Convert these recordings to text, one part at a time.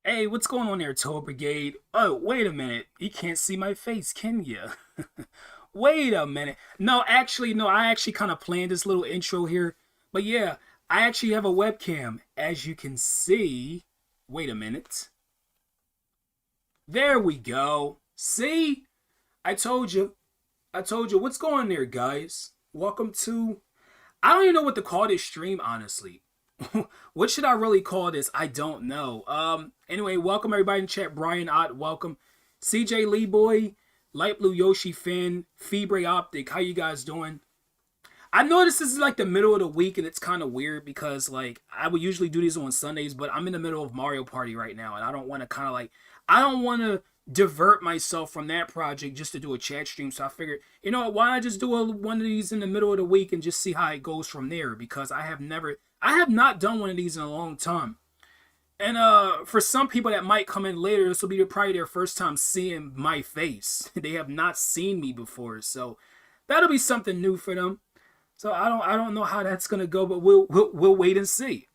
Hey, what's going on there, Toll Brigade? Oh, wait a minute. You can't see my face, can you? Wait a minute. No, I actually kind of planned this little intro here. But yeah, I actually have a webcam. As you can see. Wait a minute. There we go. See? I told you. I told you. What's going on there, guys? Welcome to. I don't even know what to call this stream, honestly. What should I really call this? I don't know. Anyway, welcome everybody in chat. Brian Ott, welcome. CJ Lee Boy, Light Blue Yoshi Finn, Fibre Optic. How you guys doing? I know this is like the middle of the week and it's kind of weird because like I would usually do these on Sundays, but I'm in the middle of Mario Party right now and I don't want to I don't want to divert myself from that project just to do a chat stream. So I figured, you know what, why not just do one of these in the middle of the week and just see how it goes from there, because I have not done one of these in a long time. And for some people that might come in later, this will be probably their first time seeing my face. They have not seen me before, so that'll be something new for them. So I don't know how that's gonna go, but we'll wait and see.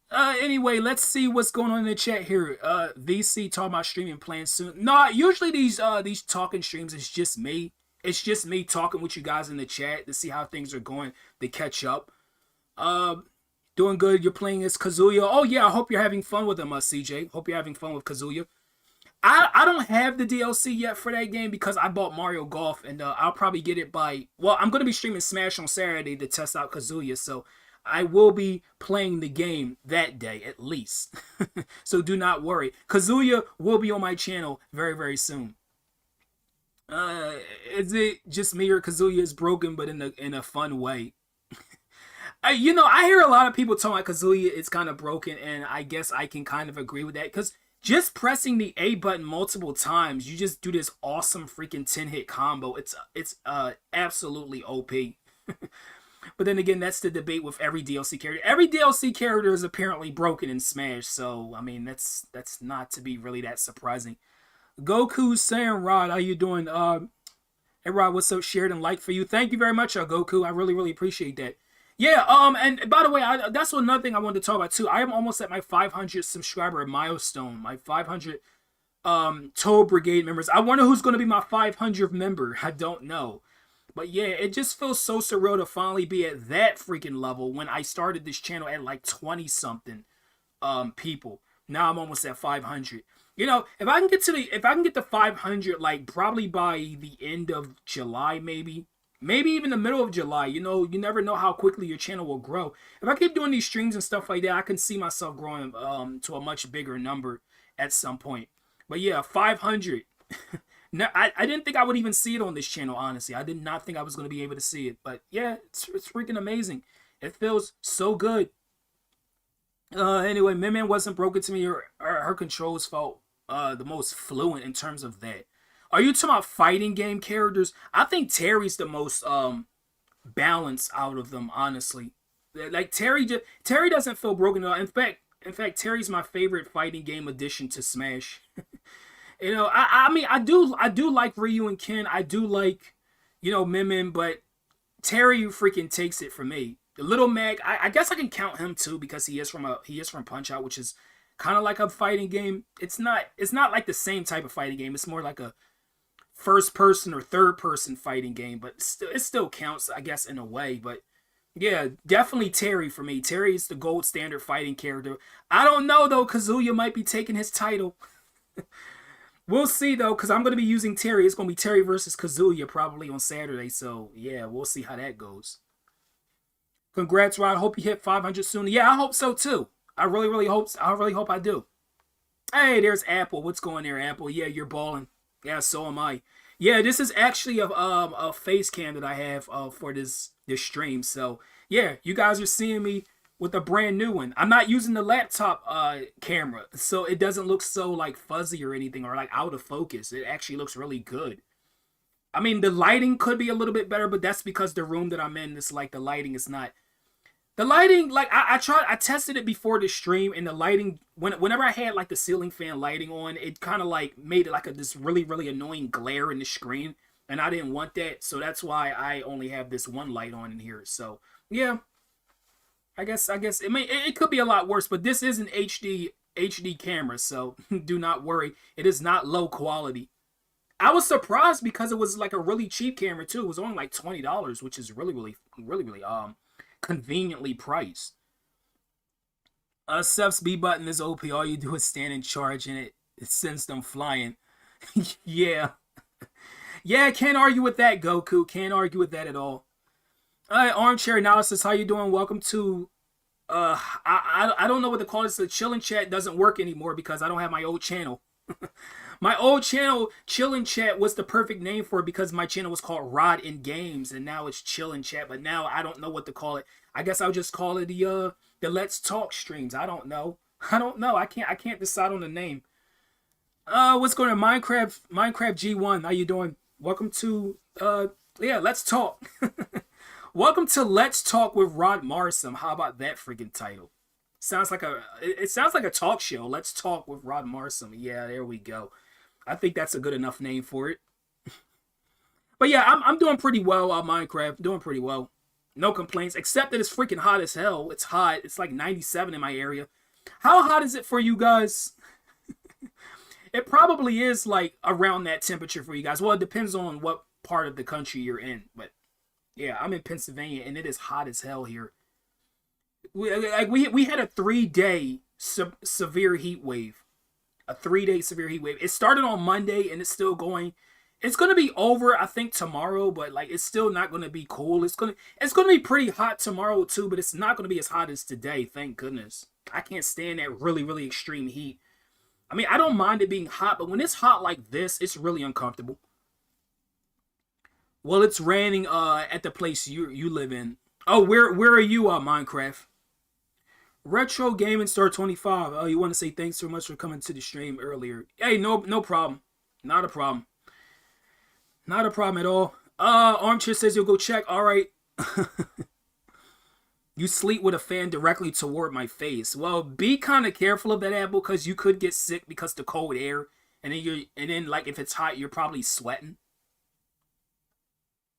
Anyway, let's see what's going on in the chat here. VC talking about streaming plans soon. Nah, usually these talking streams is just me. It's just me talking with you guys in the chat to see how things are going, to catch up. Doing good. You're playing as Kazuya. Oh yeah, I hope you're having fun with them, CJ. Hope you're having fun with Kazuya. I don't have the DLC yet for that game because I bought Mario Golf, and I'll probably get it by. Well, I'm gonna be streaming Smash on Saturday to test out Kazuya, so I will be playing the game that day at least. So do not worry. Kazuya will be on my channel very, very soon. Is it just me or Kazuya is broken, but in a fun way? I hear a lot of people talking about Kazuya is kind of broken, and I guess I can kind of agree with that because just pressing the A button multiple times, you just do this awesome freaking 10-hit combo. It's absolutely OP. But then again, that's the debate with every DLC character. Every DLC character is apparently broken in Smash, so I mean that's not to be really that surprising. Goku saying, Rod, how you doing? Hey Rod, what's up? Shared and liked for you. Thank you very much, Goku. I really, really appreciate that. Yeah, and by the way, that's another thing I wanted to talk about too. I am almost at my 500 subscriber milestone, my 500 Toll Brigade members. I wonder who's going to be my 500th member. I don't know. But yeah, it just feels so surreal to finally be at that freaking level when I started this channel at like 20 something people. Now I'm almost at 500. You know, if I can get to 500 like probably by the end of July maybe even the middle of July, you know, you never know how quickly your channel will grow. If I keep doing these streams and stuff like that, I can see myself growing to a much bigger number at some point. But yeah, 500. No, I didn't think I would even see it on this channel, honestly. I did not think I was going to be able to see it. But yeah, it's freaking amazing. It feels so good. Anyway, Min wasn't broken to me. Her controls felt the most fluent in terms of that. Are you talking about fighting game characters? I think Terry's the most balanced out of them, honestly. Like Terry doesn't feel broken at all. In fact, Terry's my favorite fighting game addition to Smash. You know, I mean, I do like Ryu and Ken. I do like, you know, Min, but Terry freaking takes it for me. The Little Mag, I guess I can count him too because he is from Punch Out, which is kind of like a fighting game. It's not like the same type of fighting game. It's more like a first person or third person fighting game, but it still counts, I guess, in a way. But yeah, definitely Terry for me. Terry is the gold standard fighting character. I don't know though, Kazuya might be taking his title. We'll see though, because I'm going to be using Terry. It's going to be Terry versus Kazuya probably on Saturday. So yeah, we'll see how that goes. Congrats, Rod. Hope you hit 500 soon. Yeah, I hope so too. I really hope I do. Hey, there's Apple. What's going there, Apple? Yeah, you're balling. Yeah, so am I. Yeah, this is actually a face cam that I have for this stream. So yeah, you guys are seeing me with a brand new one. I'm not using the laptop camera, so it doesn't look so like fuzzy or anything or like out of focus. It actually looks really good. I mean, the lighting could be a little bit better, but that's because the room that I'm in is like the lighting is not. The lighting, like I tested it before the stream, and the lighting whenever I had like the ceiling fan lighting on, it kind of like made it like this really really annoying glare in the screen, and I didn't want that, so that's why I only have this one light on in here. So yeah. I guess it could be a lot worse, but this is an HD camera, so do not worry. It is not low quality. I was surprised because it was like a really cheap camera too. It was only like $20, which is really conveniently priced. Seth's B button is OP. All you do is stand in charge and it sends them flying. Yeah. Yeah, can't argue with that, Goku. Can't argue with that at all. Alright, Armchair Analysis, how you doing? Welcome to I don't know what to call this. The chillin' chat doesn't work anymore because I don't have my old channel. My old channel, Chillin' Chat, was the perfect name for it because my channel was called Rod in Games, and now it's Chillin' Chat. But now I don't know what to call it. I guess I'll just call it the Let's Talk streams. I don't know. I don't know. I can't decide on the name. What's going on, Minecraft G1? How you doing? Welcome to yeah, Let's Talk. Welcome to Let's Talk with Rod Marsum. How about that freaking title? It sounds like a talk show. Let's Talk with Rod Marsum. Yeah, there we go. I think that's a good enough name for it. But yeah, I'm doing pretty well on Minecraft. Doing pretty well. No complaints, except that it's freaking hot as hell. It's hot. It's like 97 in my area. How hot is it for you guys? It probably is like around that temperature for you guys. Well, it depends on what part of the country you're in. But yeah, I'm in Pennsylvania and it is hot as hell here. We had a 3-day severe heat wave. A 3-day severe heat wave. It started on Monday and it's still going. It's gonna be over, I think, tomorrow, but like it's still not gonna be cool. It's gonna be pretty hot tomorrow too, but it's not gonna be as hot as today, thank goodness. I can't stand that really extreme heat. I mean, I don't mind it being hot, but when it's hot like this, it's really uncomfortable. Well, it's raining at the place you live in. Oh, where are you, Minecraft? Retro Gaming Star 25. Oh, you want to say thanks so much for coming to the stream earlier. Hey, no problem. Not a problem. Not a problem at all. Armchair says you'll go check. All right. You sleep with a fan directly toward my face. Well, be kind of careful of that, Apple, because you could get sick because the cold air, and then like if it's hot, you're probably sweating.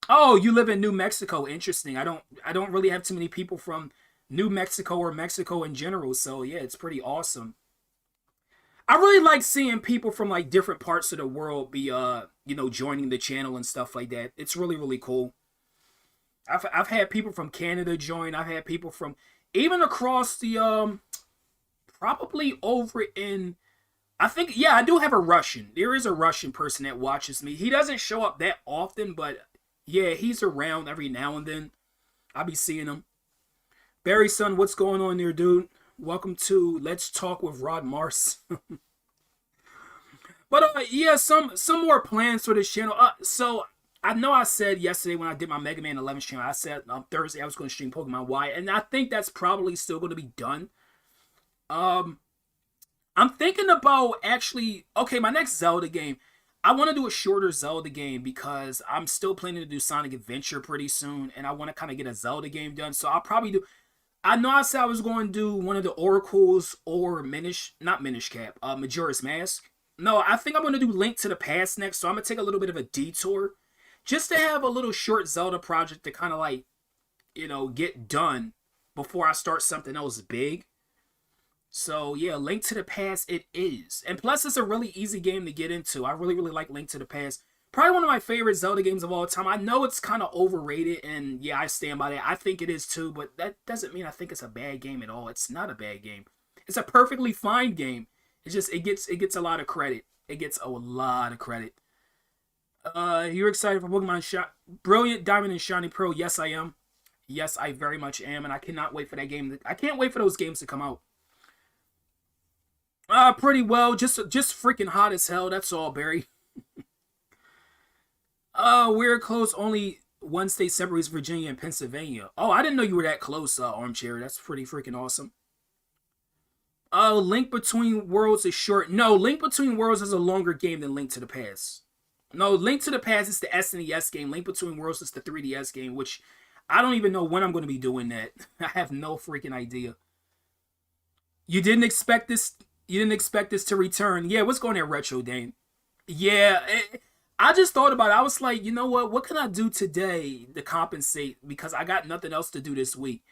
Oh, you live in New Mexico. Interesting. I don't really have too many people from New Mexico or Mexico in general, so yeah, it's pretty awesome. I really like seeing people from like different parts of the world be joining the channel and stuff like that. It's really cool. I've had people from Canada join. I've had people from even across the probably over in I think yeah, I do have a Russian. There is a Russian person that watches me. He doesn't show up that often, but yeah, he's around every now and then. I'll be seeing him. Barry son, what's going on there, dude? Welcome to Let's Talk with Rod Mars. But yeah, some more plans for this channel. So I know I said yesterday when I did my Mega Man 11 stream, I said on Thursday I was going to stream Pokemon Y, and I think that's probably still going to be done. I'm thinking about actually, okay, my next Zelda game, I want to do a shorter Zelda game because I'm still planning to do Sonic Adventure pretty soon, and I want to kind of get a Zelda game done. So I'll probably do. I know I said I was going to do one of the Oracles or not Minish Cap, Majora's Mask. No, I think I'm going to do Link to the Past next, so I'm going to take a little bit of a detour just to have a little short Zelda project to kind of like, get done before I start something else big. So yeah, Link to the Past it is. And plus it's a really easy game to get into. I really like Link to the Past. Probably one of my favorite Zelda games of all time. I know it's kind of overrated, and yeah, I stand by that. I think it is too, but that doesn't mean I think it's a bad game at all. It's not a bad game. It's a perfectly fine game. It's just it gets a lot of credit. It gets a lot of credit. You're excited for Pokemon Brilliant Diamond and Shiny Pearl? Yes, I am. Yes, I very much am, and I cannot wait for that game. I can't wait for those games to come out. Pretty well. Just freaking hot as hell. That's all, Barry. We're close. Only one state separates Virginia and Pennsylvania. Oh, I didn't know you were that close, Armchair. That's pretty freaking awesome. Link Between Worlds is short. No, Link Between Worlds is a longer game than Link to the Past. No, Link to the Past is the SNES game. Link Between Worlds is the 3DS game, which I don't even know when I'm going to be doing that. I have no freaking idea. You didn't expect this to return. Yeah, what's going on, Retro Dane? Yeah, I just thought about it. I was like, you know what? What can I do today to compensate? Because I got nothing else to do this week.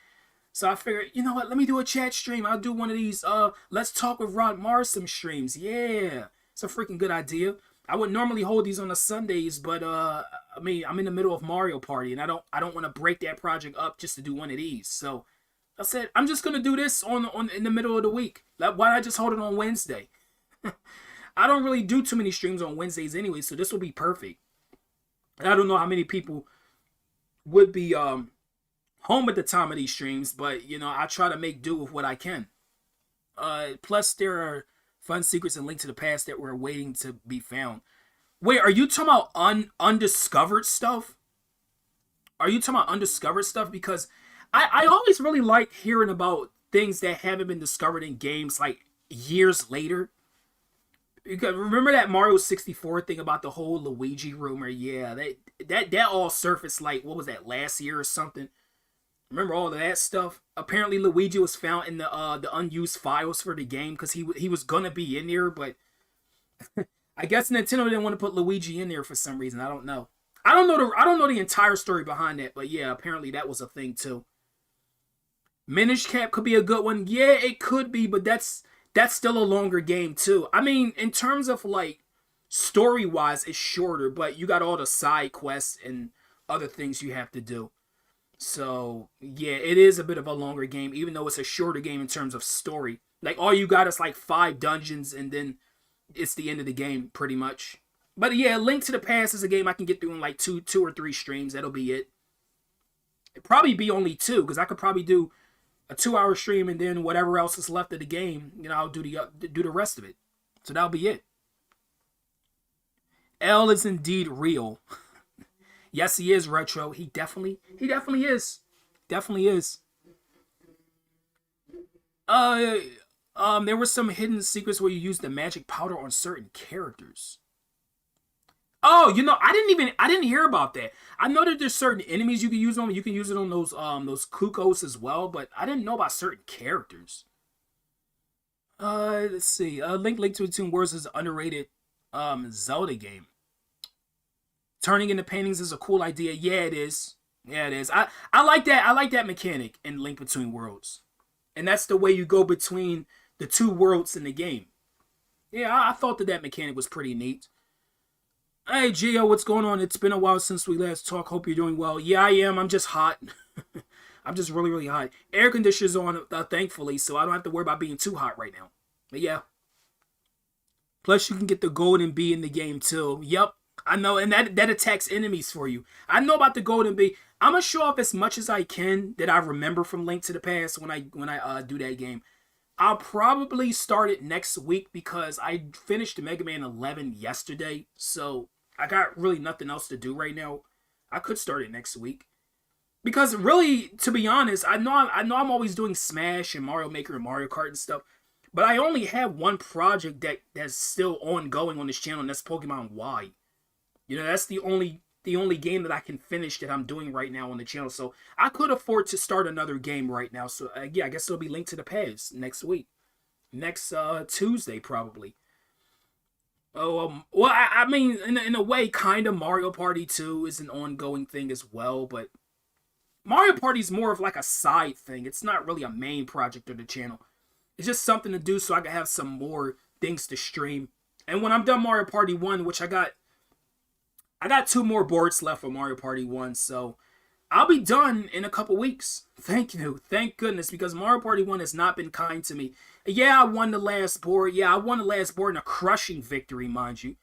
So I figured, you know what? Let me do a chat stream. I'll do one of these. Let's talk with Rod Marsum streams. Yeah, it's a freaking good idea. I would normally hold these on the Sundays, but I mean, I'm in the middle of Mario Party, and I don't want to break that project up just to do one of these. So I said I'm just gonna do this on in the middle of the week. Like, why not just hold it on Wednesday? I don't really do too many streams on Wednesdays anyway, so this will be perfect. And I don't know how many people would be home at the time of these streams, but you know, I try to make do with what I can. Plus, there are fun secrets and Link to the Past that were waiting to be found. Wait, are you talking about undiscovered stuff? Are you talking about undiscovered stuff? Because I always really like hearing about things that haven't been discovered in games like years later. Because remember that Mario 64 thing about the whole Luigi rumor? Yeah, that all surfaced like, what was that, last year or something? Remember all of that stuff? Apparently Luigi was found in the unused files for the game because he was gonna be in there, but I guess Nintendo didn't want to put Luigi in there for some reason. I don't know. I don't know the entire story behind that, but yeah, apparently that was a thing too. Minish Cap could be a good one. Yeah, it could be, but that's still a longer game too. I mean, in terms of like story wise, it's shorter, but you got all the side quests and other things you have to do. So yeah, it is a bit of a longer game, even though it's a shorter game in terms of story. Like all you got is like 5 dungeons, and then it's the end of the game pretty much. But yeah, Link to the Past is a game I can get through in like two or three streams. That'll be it. It'd probably be only two because I could probably do a 2 hour stream and then whatever else is left of the game, you know, I'll do the rest of it. So that'll be it. L is indeed real. Yes, he is retro. He definitely is. Definitely is. Uh, there were some hidden secrets where you use the magic powder on certain characters. Oh, you know, I didn't hear about that. I know that there's certain enemies you can use on. You can use it on those Kukos as well, but I didn't know about certain characters. Let's see. Link to Between Worlds is an underrated Zelda game. Turning into paintings is a cool idea. Yeah, it is. Yeah, it is. I like that. I like that mechanic in Link Between Worlds, and that's the way you go between the two worlds in the game. Yeah, I thought that mechanic was pretty neat. Hey, Gio, what's going on? It's been a while since we last talked. Hope you're doing well. Yeah, I am. I'm just hot. I'm just really, really hot. Air conditioner's on, thankfully, so I don't have to worry about being too hot right now. But yeah. Plus, you can get the golden bee in the game, too. Yep, I know, and that attacks enemies for you. I know about the golden bee. I'm going to show off as much as I can that I remember from Link to the Past when I do that game. I'll probably start it next week because I finished Mega Man 11 yesterday, so I got really nothing else to do right now. I could start it next week. Because really, to be honest, I know I'm always doing Smash and Mario Maker and Mario Kart and stuff. But I only have one project that's still ongoing on this channel, and that's Pokemon Y. You know, that's the only game that I can finish that I'm doing right now on the channel. So I could afford to start another game right now. So yeah, I guess it'll be Linked to the Past next week. Next Tuesday, probably. Oh, well, I mean, in a way, kind of Mario Party 2 is an ongoing thing as well, but Mario Party is more of like a side thing. It's not really a main project of the channel. It's just something to do so I can have some more things to stream. And when I'm done Mario Party 1, which I got 2 more boards left for Mario Party 1, so I'll be done in a couple weeks. Thank you. Thank goodness, because Mario Party 1 has not been kind to me. Yeah, I won the last board. Yeah, I won the last board in a crushing victory, mind you.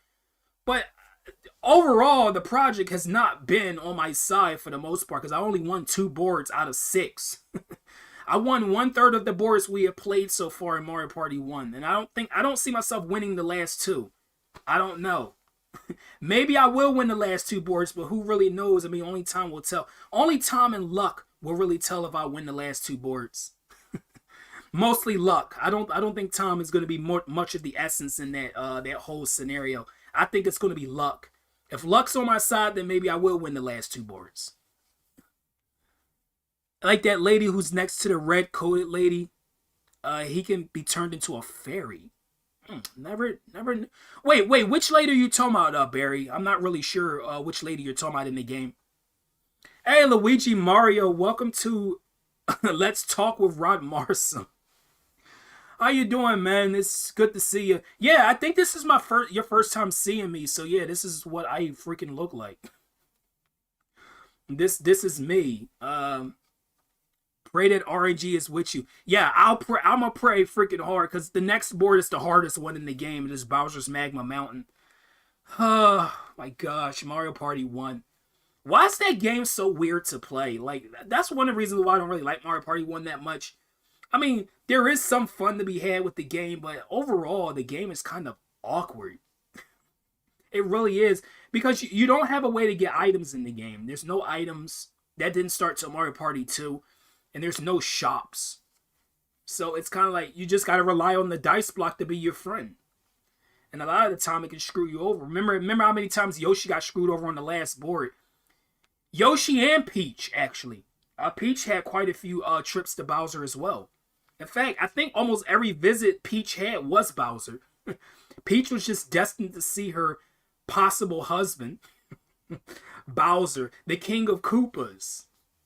But overall, the project has not been on my side for the most part, because I only won 2 boards out of 6. I won 1/3 of the boards we have played so far in Mario Party 1. And I don't see myself winning the last 2. I don't know. Maybe I will win the last 2 boards, but who really knows? I mean, only time will tell. Only time and luck will really tell if I win the last 2 boards. Mostly luck. I don't think time is going to be much of the essence in that whole scenario. I think it's going to be luck. If luck's on my side, then maybe I will win the last 2 boards. Like that lady who's next to the red-coated lady. He can be turned into a fairy. Never. Wait, which lady are you talking about, Barry? I'm not really sure which lady you're talking about in the game. Hey, Luigi Mario, welcome to Let's talk with Rod Marson. How you doing, man? It's good to see you. Yeah, I think this is your first time seeing me. So yeah, this is what I freaking look like. This is me. Pray that RNG is with you. Yeah, I'll pray. I'm gonna pray freaking hard because the next board is the hardest one in the game. It is Bowser's Magma Mountain. Oh my gosh, Mario Party 1. Why is that game so weird to play? Like, that's one of the reasons why I don't really like Mario Party 1 that much. I mean, there is some fun to be had with the game, but overall, the game is kind of awkward. It really is. Because you don't have a way to get items in the game. There's no items. That didn't start till Mario Party 2. And there's no shops. So it's kind of like you just got to rely on the dice block to be your friend. And a lot of the time, it can screw you over. Remember how many times Yoshi got screwed over on the last board? Yoshi and Peach, actually. Peach had quite a few trips to Bowser as well. In fact, I think almost every visit Peach had was Bowser. Peach was just destined to see her possible husband, Bowser, the king of Koopas.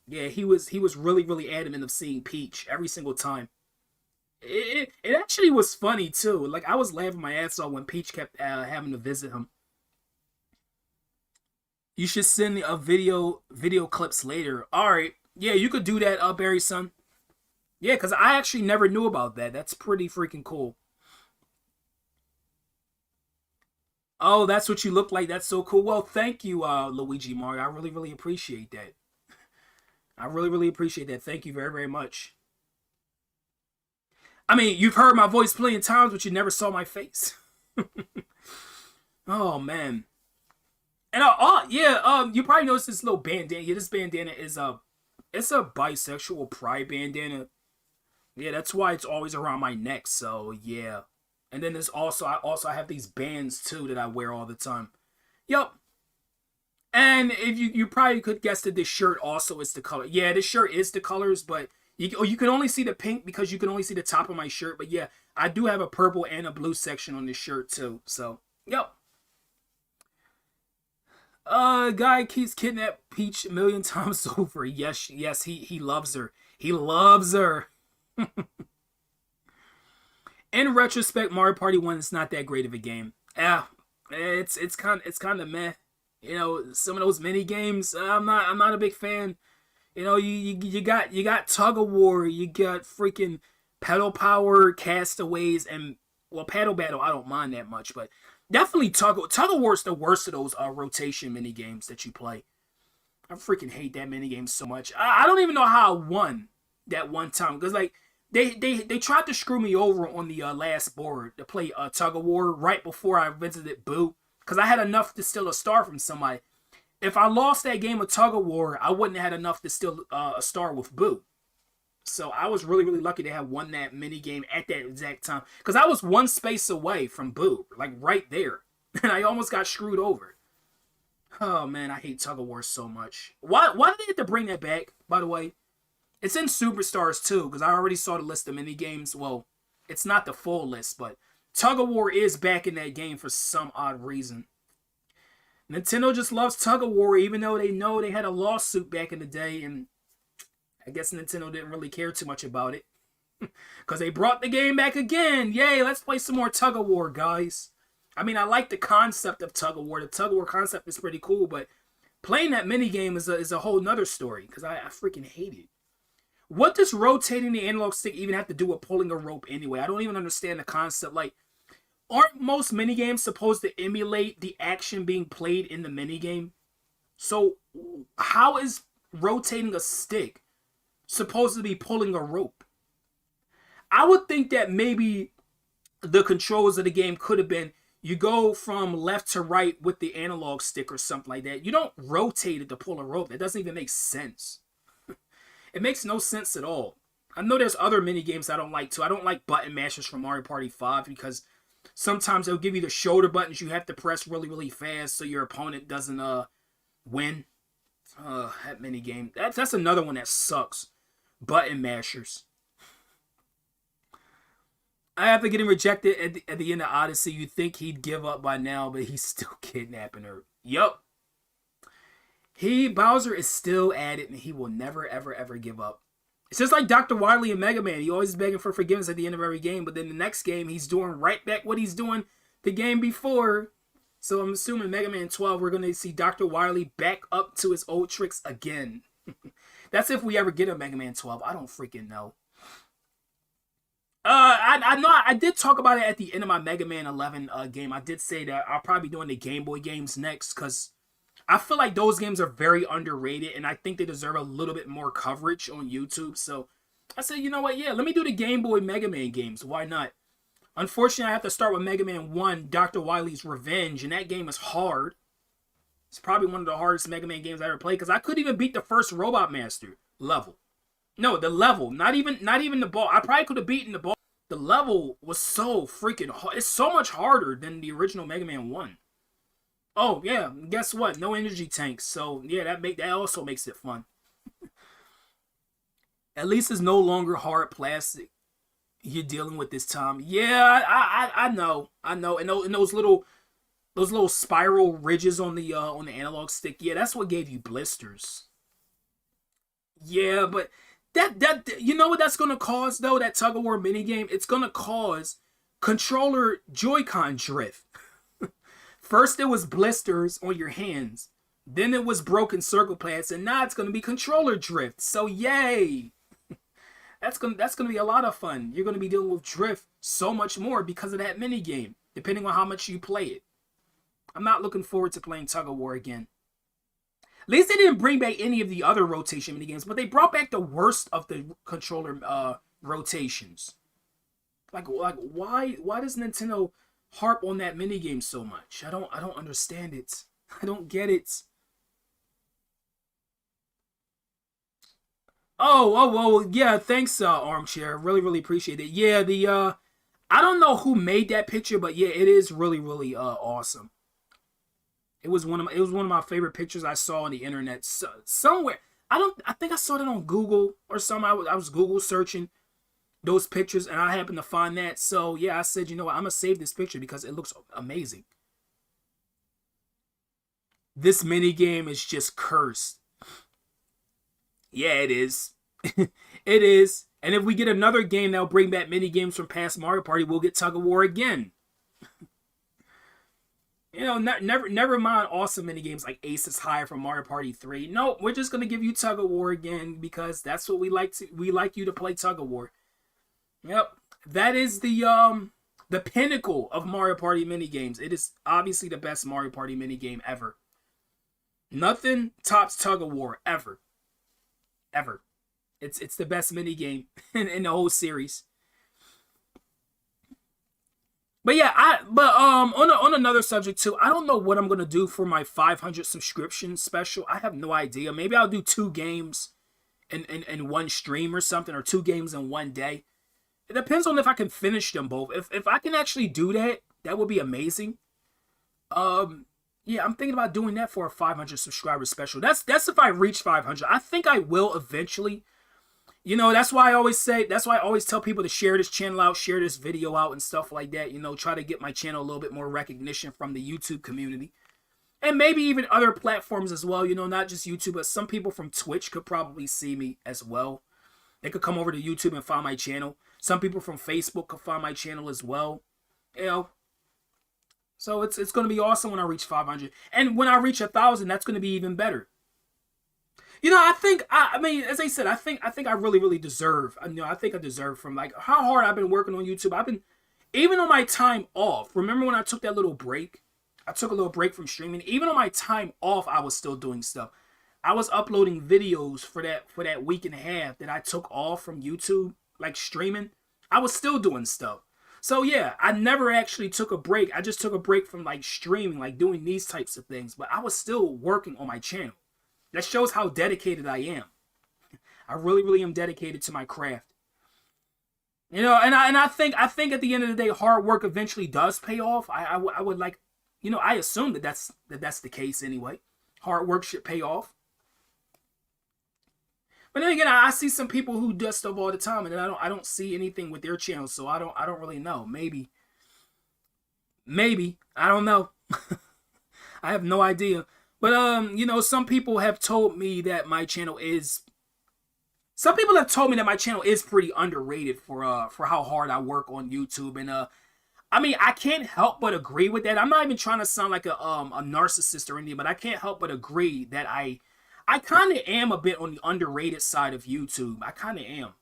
Yeah, he was really, really adamant of seeing Peach every single time. It actually was funny, too. Like, I was laughing my ass off when Peach kept having to visit him. You should send a video clips later. All right. Yeah, you could do that, Barry son. Yeah, because I actually never knew about that. That's pretty freaking cool. Oh, that's what you look like. That's so cool. Well, thank you, Luigi Mario. I really, really appreciate that. I really, really appreciate that. Thank you very, very much. I mean, you've heard my voice plenty of times, but you never saw my face. Oh, man. And yeah, you probably noticed this little bandana. Yeah, this bandana is it's a bisexual pride bandana. Yeah, that's why it's always around my neck. So yeah, and then there's I have these bands too that I wear all the time. Yep. And if you probably could guess that this shirt also is the color. Yeah, this shirt is the colors, but you can only see the pink because you can only see the top of my shirt. But yeah, I do have a purple and a blue section on this shirt too. So yep. Guy keeps kidnapped Peach a million times over. Yes, yes, he loves her. He loves her. In retrospect, Mario Party 1 is not that great of a game. Yeah, it's kind of meh. You know, some of those mini games, I'm not a big fan. You know, you got Tug of War, you got freaking Pedal Power, Castaways, and well, Paddle Battle. I don't mind that much, but definitely Tug of War is the worst of those rotation mini games that you play. I freaking hate that mini game so much. I don't even know how I won that one time because like they tried to screw me over on the last board to play Tug of War right before I visited Boo because I had enough to steal a star from somebody. If I lost that game of Tug of War, I wouldn't have had enough to steal a star with Boo. So I was really, really lucky to have won that mini game at that exact time. Because I was one space away from Boo. Like right there. And I almost got screwed over. Oh man, I hate Tug of War so much. Why did they have to bring that back, by the way? It's in Superstars too, because I already saw the list of mini games. Well, it's not the full list, but Tug of War is back in that game for some odd reason. Nintendo just loves Tug of War, even though they know they had a lawsuit back in the day, and I guess Nintendo didn't really care too much about it. Because they brought the game back again. Yay, let's play some more Tug of War, guys. I mean, I like the concept of Tug of War. The Tug of War concept is pretty cool, but playing that minigame is a whole nother story, because I freaking hate it. What does rotating the analog stick even have to do with pulling a rope anyway? I don't even understand the concept. Like, aren't most minigames supposed to emulate the action being played in the minigame? So, how is rotating a stick supposed to be pulling a rope? I would think that maybe the controls of the game could have been you go from left to right with the analog stick or something like that. You don't rotate it to pull a rope. That doesn't even make sense. It makes no sense at all. I know there's other mini games I don't like too. I don't like button mashers from Mario Party 5 because sometimes they'll give you the shoulder buttons you have to press really, really fast so your opponent doesn't win. That mini game. That's another one that sucks. Button mashers. I have to get him rejected at the end of Odyssey. You'd think he'd give up by now, but he's still kidnapping her. Yup. Bowser is still at it, and he will never, ever, ever give up. It's just like Dr. Wily in Mega Man. He always begging for forgiveness at the end of every game, but then the next game he's doing right back what he's doing the game before. So I'm assuming Mega Man 12 we're gonna see Dr. Wily back up to his old tricks again. That's if we ever get a Mega Man 12. I don't freaking know. I know I did talk about it at the end of my Mega Man 11 game. I did say that I'll probably be doing the Game Boy games next because I feel like those games are very underrated and I think they deserve a little bit more coverage on YouTube. So I said, you know what? Yeah, let me do the Game Boy Mega Man games. Why not? Unfortunately, I have to start with Mega Man 1, Dr. Wily's Revenge, and that game is hard. It's probably one of the hardest Mega Man games I ever played because I couldn't even beat the first Robot Master level. No, the level, not even the ball. I probably could have beaten the ball. The level was so freaking hard. It's so much harder than the original Mega Man 1. Oh, yeah, guess what? No energy tanks. So, yeah, that also makes it fun. At least it's no longer hard plastic you're dealing with this time. Yeah, I know. And those little spiral ridges on the analog stick. Yeah, that's what gave you blisters. Yeah, but that you know what that's gonna cause though? That tug of war minigame, it's gonna cause controller Joy-Con drift. First it was blisters on your hands, then it was broken circle pads, and now it's gonna be controller drift. So yay! That's gonna be a lot of fun. You're gonna be dealing with drift so much more because of that minigame, depending on how much you play it. I'm not looking forward to playing tug of war again. At least they didn't bring back any of the other rotation minigames, but they brought back the worst of the controller rotations. Like why does Nintendo harp on that minigame so much? I don't understand it. I don't get it. Oh, yeah, thanks, Armchair. Really appreciate it. Yeah, I don't know who made that picture, but yeah, it is really awesome. It was one of my favorite pictures I saw on the internet somewhere. I think I saw it on Google or something. I was Google searching those pictures and I happened to find that. So yeah, I said, you know what, I'm gonna save this picture because it looks amazing. This mini game is just cursed. Yeah, it is. It is. And if we get another game that'll bring back mini games from past Mario Party, we'll get Tug of War again. You know, never mind awesome mini games like Ace is High from Mario Party 3. No, we're just gonna give you Tug of War again because that's what we like you to play Tug of War. Yep. That is the pinnacle of Mario Party mini games. It is obviously the best Mario Party mini game ever. Nothing tops Tug of War ever. Ever. It's the best mini game in the whole series. But yeah, on another subject too, I don't know what I'm gonna do for my 500 subscription special. I have no idea. Maybe I'll do 2 games in one stream or something, or 2 games in one day. It depends on if I can finish them both. If I can actually do that, that would be amazing. Yeah, I'm thinking about doing that for a 500 subscriber special. That's if I reach 500. I think I will eventually. You know, that's why I always tell people to share this channel out, share this video out and stuff like that. You know, try to get my channel a little bit more recognition from the YouTube community. And maybe even other platforms as well, you know, not just YouTube, but some people from Twitch could probably see me as well. They could come over to YouTube and find my channel. Some people from Facebook could find my channel as well. You know, so it's going to be awesome when I reach 500. And when I reach 1,000, that's going to be even better. You know, I mean, as I said, I think I really deserve. I think I deserve from like how hard I've been working on YouTube. I've been, even on my time off. Remember when I took that little break? I took a little break from streaming. Even on my time off, I was still doing stuff. I was uploading videos for that week and a half that I took off from YouTube, like streaming. I was still doing stuff. So yeah, I never actually took a break. I just took a break from like streaming, like doing these types of things. But I was still working on my channel. That shows how dedicated I am. I really am dedicated to my craft. You know, and I think at the end of the day, hard work eventually does pay off. I would like, you know, I assume that's the case anyway. Hard work should pay off. But then again, I see some people who do stuff all the time, and I don't see anything with their channels, so I don't really know. Maybe I don't know. I have no idea. But you know, some people have told me that my channel is some people have told me that my channel is pretty underrated for how hard I work on YouTube, and I mean, I can't help but agree with that. I'm not even trying to sound like a narcissist or anything, but I can't help but agree that I kind of am a bit on the underrated side of YouTube. I kind of am,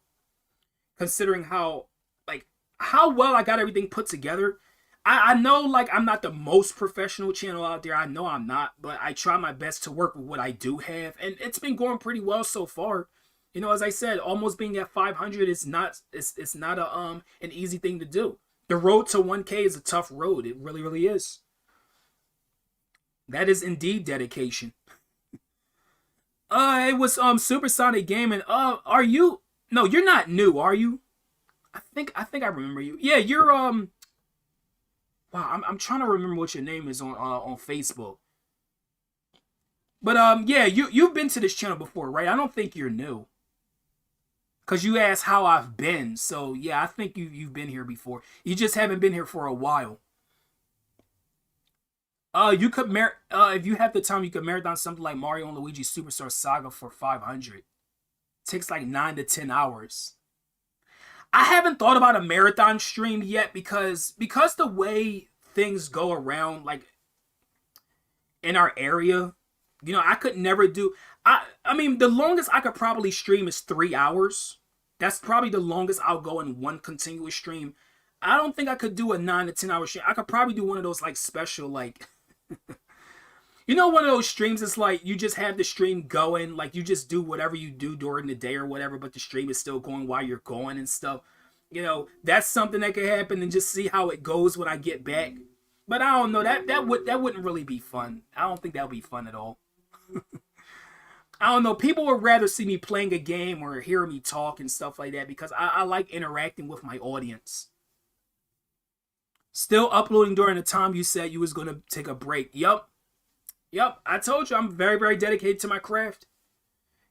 considering how like how well I got everything put together. I know like I'm not the most professional channel out there. I know I'm not, but I try my best to work with what I do have, and it's been going pretty well so far. You know, as I said, almost being at 500 is not it's not a an easy thing to do. The road to 1K is a tough road. It really, really is. That is indeed dedication. It was Supersonic Gaming. Are you? No, you're not new, are you? I think I remember you. Yeah, you're Wow, I'm trying to remember what your name is on Facebook. But yeah, you've been to this channel before, right? I don't think you're new. Cause you asked how I've been, so yeah, I think you've been here before. You just haven't been here for a while. You could if you have the time, you could marathon something like Mario and Luigi Superstar Saga for 500. Takes like 9 to 10 hours. I haven't thought about a marathon stream yet because the way things go around like in our area, you know, I could never do. I mean, the longest I could probably stream is 3 hours. That's probably the longest I'll go in one continuous stream. I don't think I could do a 9 to 10 hour stream. I could probably do one of those like special like you know, one of those streams is like you just have the stream going, like you just do whatever you do during the day or whatever, but the stream is still going while you're going and stuff. You know, that's something that could happen, and just see how it goes when I get back. But I don't know, that wouldn't really be fun. I don't think that would be fun at all. I don't know. People would rather see me playing a game or hear me talk and stuff like that because I like interacting with my audience. Still uploading during the time you said you was gonna take a break. Yep. I told you I'm very, very dedicated to my craft,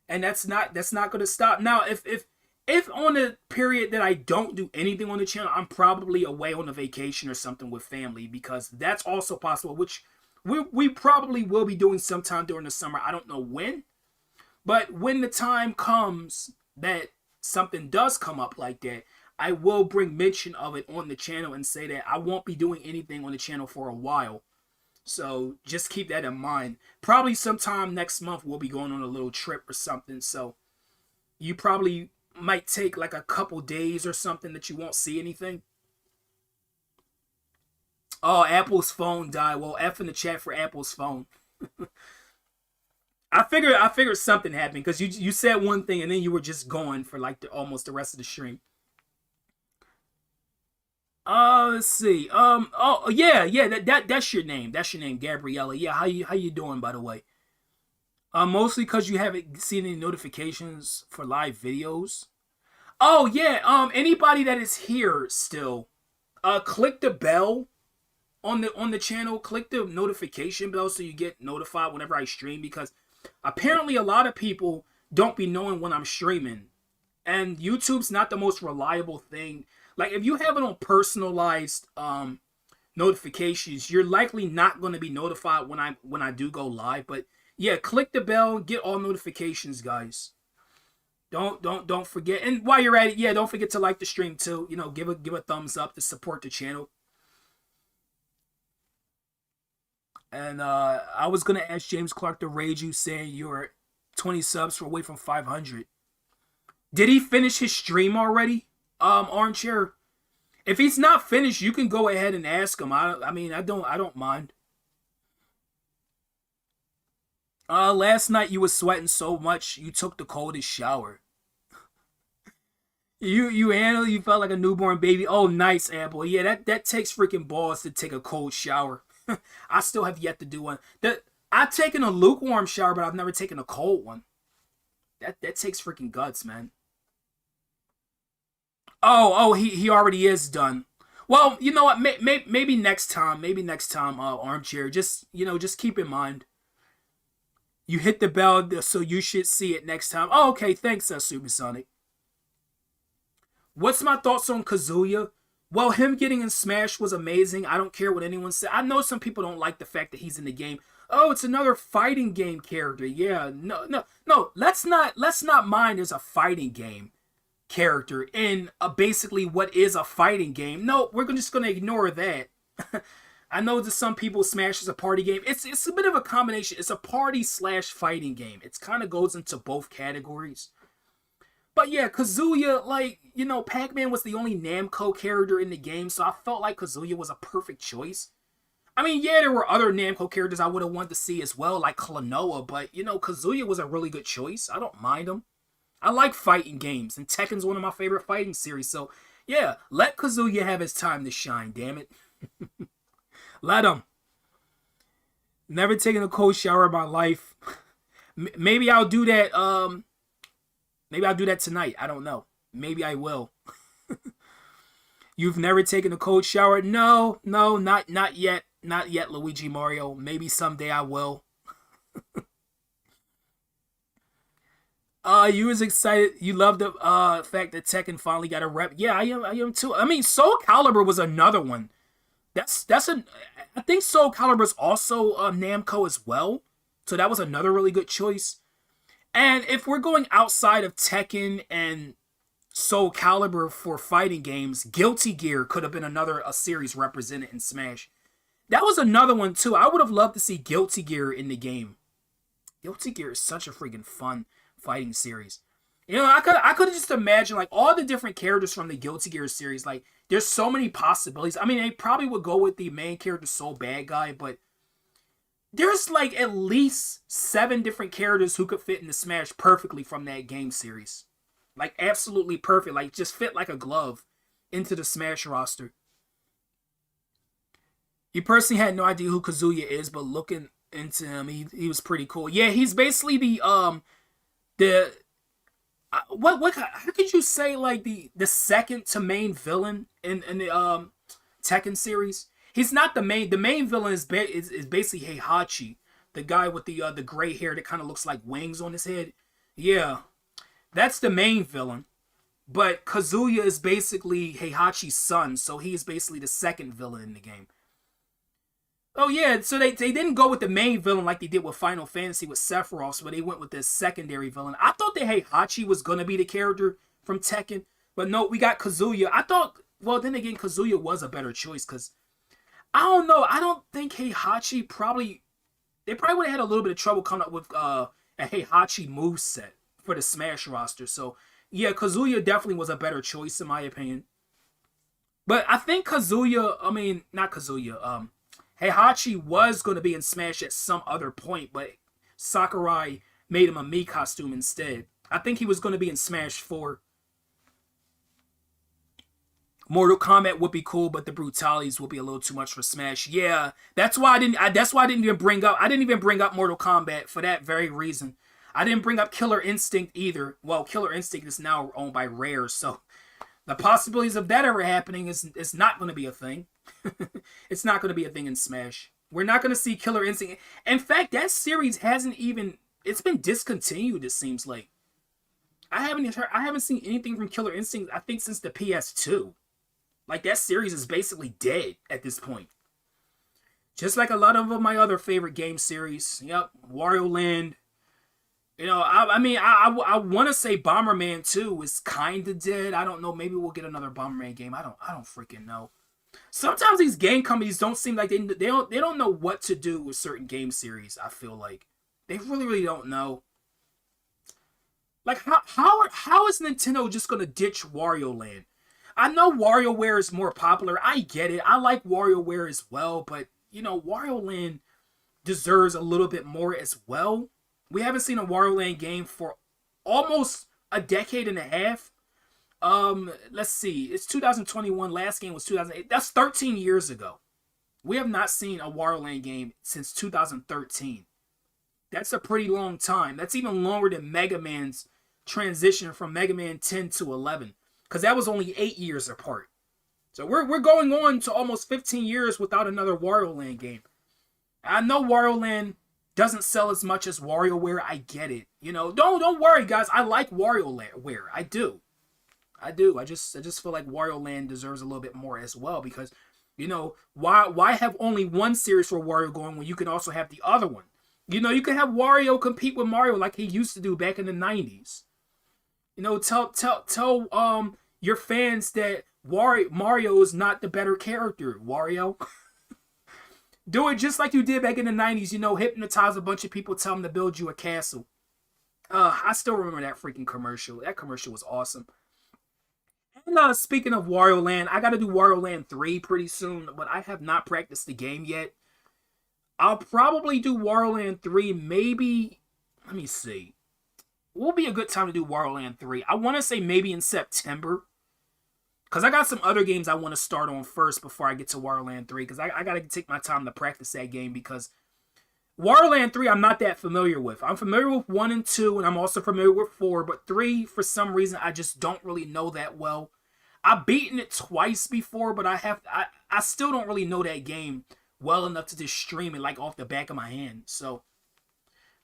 and that's not gonna stop. Now, if on a period that I don't do anything on the channel, I'm probably away on a vacation or something with family, because that's also possible. Which we probably will be doing sometime during the summer. I don't know when. But when the time comes that something does come up like that, I will bring mention of it on the channel and say that I won't be doing anything on the channel for a while. So just keep that in mind. Probably sometime next month we'll be going on a little trip or something. So you probably might take like a couple days or something that you won't see anything. Oh, Apple's phone died. Well, F in the chat for Apple's phone. I figured something happened because you said one thing and then you were just gone for like almost the rest of the stream. Let's see. Oh yeah. That's your name. That's your name, Gabriella. Yeah. How you doing, by the way? Mostly because you haven't seen any notifications for live videos. Oh yeah. Anybody that is here still, click the bell on the channel. Click the notification bell so you get notified whenever I stream, because apparently a lot of people don't be knowing when I'm streaming, and YouTube's not the most reliable thing. Like if you have it on personalized notifications, you're likely not going to be notified when I do go live. But yeah, click the bell, get all notifications, guys. Don't forget. And while you're at it, yeah, don't forget to like the stream too. You know, give a thumbs up to support the channel. And I was gonna ask James Clark to raid you, saying you're 20 subs away from 500. Did he finish his stream already? Armchair. If he's not finished, you can go ahead and ask him. I mean, I don't mind. Last night you was sweating so much you took the coldest shower. You felt like a newborn baby. Oh, nice, Apple. Yeah, that takes freaking balls to take a cold shower. I still have yet to do one. I've taken a lukewarm shower, but I've never taken a cold one. That takes freaking guts, man. Oh, he already is done. Well, you know what? Maybe next time. Maybe next time. Armchair. Just keep in mind. You hit the bell, so you should see it next time. Oh, okay. Thanks, Supersonic. What's my thoughts on Kazuya? Well, him getting in Smash was amazing. I don't care what anyone says. I know some people don't like the fact that he's in the game, Oh, it's another fighting game character. Yeah, no, no, no. Let's not mind there's a fighting game character in basically what is a fighting game. No, we're just gonna ignore that. I know that some people Smash is a party game. It's a bit of a combination. It's a party slash fighting game. It's kind of goes into both categories. But yeah, Kazuya, like, Pac-Man was the only Namco character in the game, so I felt like Kazuya was a perfect choice. I mean, yeah, there were other Namco characters I would have wanted to see as well, like Klonoa, but, Kazuya was a really good choice. I don't mind him. I like fighting games, and Tekken's one of my favorite fighting series, so yeah, let Kazuya have his time to shine, damn it. Let him. Never taken a cold shower in my life. Maybe I'll do that, maybe I'll do that tonight. I don't know. Maybe I will. You've never taken a cold shower? No, not yet. Not yet, Luigi Mario. Maybe someday I will. You was excited. You love the fact that Tekken finally got a rep. Yeah, I am too. I mean, Soul Calibur was another one. I think Soul Calibur is also Namco as well. So that was another really good choice. And if we're going outside of Tekken and Soul Calibur for fighting games, Guilty Gear could have been another a series represented in Smash. That was another one too. I would have loved to see Guilty Gear in the game. Guilty Gear is such a freaking fun fighting series. I could just imagine like all the different characters from the Guilty Gear series. Like, there's so many possibilities. I mean, they probably would go with the main character, Soul Bad Guy, but there's like at least 7 different characters who could fit into Smash perfectly from that game series. Like, absolutely perfect. Like, just fit like a glove into the Smash roster. You personally had no idea who Kazuya is, but looking into him, he was pretty cool. Yeah, he's basically the what how could you say like the second to main villain in the Tekken series? He's not the main. The main villain is basically Heihachi, the guy with the gray hair that kind of looks like wings on his head. Yeah, that's the main villain. But Kazuya is basically Heihachi's son, so he is basically the second villain in the game. Oh yeah, so they didn't go with the main villain like they did with Final Fantasy with Sephiroth, but they went with this secondary villain. I thought that Heihachi was gonna be the character from Tekken, but no, we got Kazuya. I thought, well, then again, Kazuya was a better choice because I don't know. I don't think Heihachi they probably would have had a little bit of trouble coming up with a Heihachi moveset for the Smash roster. So yeah, Kazuya definitely was a better choice in my opinion. But I think not Kazuya, Heihachi was going to be in Smash at some other point, but Sakurai made him a Mii costume instead. I think he was going to be in Smash 4. Mortal Kombat would be cool, but the brutalities would be a little too much for Smash. Yeah, that's why I didn't even bring up Mortal Kombat for that very reason. I didn't bring up Killer Instinct either. Well, Killer Instinct is now owned by Rare, so the possibilities of that ever happening is not going to be a thing. It's not going to be a thing in Smash. We're not going to see Killer Instinct. In fact, that series it's been discontinued, it seems like. I haven't seen anything from Killer Instinct, I think, since the PS2. Like, that series is basically dead at this point. Just like a lot of my other favorite game series. Yep, Wario Land. I want to say Bomberman 2 is kind of dead. I don't know. Maybe we'll get another Bomberman game. I don't freaking know. Sometimes these game companies don't seem like they don't know what to do with certain game series. I feel like they really don't know. Like how is Nintendo just gonna ditch Wario Land? I know WarioWare is more popular. I get it. I like WarioWare as well, but Wario Land deserves a little bit more as well. We haven't seen a Wario Land game for almost a decade and a half. Let's see. It's 2021. Last game was 2008. That's 13 years ago. We have not seen a Wario Land game since 2013. That's a pretty long time. That's even longer than Mega Man's transition from Mega Man 10 to 11. Because that was only 8 years apart. So we're going on to almost 15 years without another Wario Land game. I know Wario Land doesn't sell as much as WarioWare. I get it. Don't worry, guys. I like WarioWare. I do. I just feel like Wario Land deserves a little bit more as well because Why have only one series for Wario going when you can also have the other one? You can have Wario compete with Mario like he used to do back in the 90s. Tell your fans that Mario is not the better character, Wario. Do it just like you did back in the 90s, hypnotize a bunch of people, tell them to build you a castle. I still remember that freaking commercial. That commercial was awesome. And speaking of Wario Land, I gotta do Wario Land 3 pretty soon, but I have not practiced the game yet. I'll probably do Wario Land 3 maybe, let me see. What will be a good time to do Wario Land 3? I want to say maybe in September. Because I got some other games I want to start on first before I get to Wario Land 3. Because I got to take my time to practice that game. Because Wario Land 3 I'm not that familiar with. I'm familiar with 1 and 2. And I'm also familiar with 4. But 3, for some reason, I just don't really know that well. I've beaten it twice before. But I still don't really know that game well enough to just stream it like off the back of my hand. So...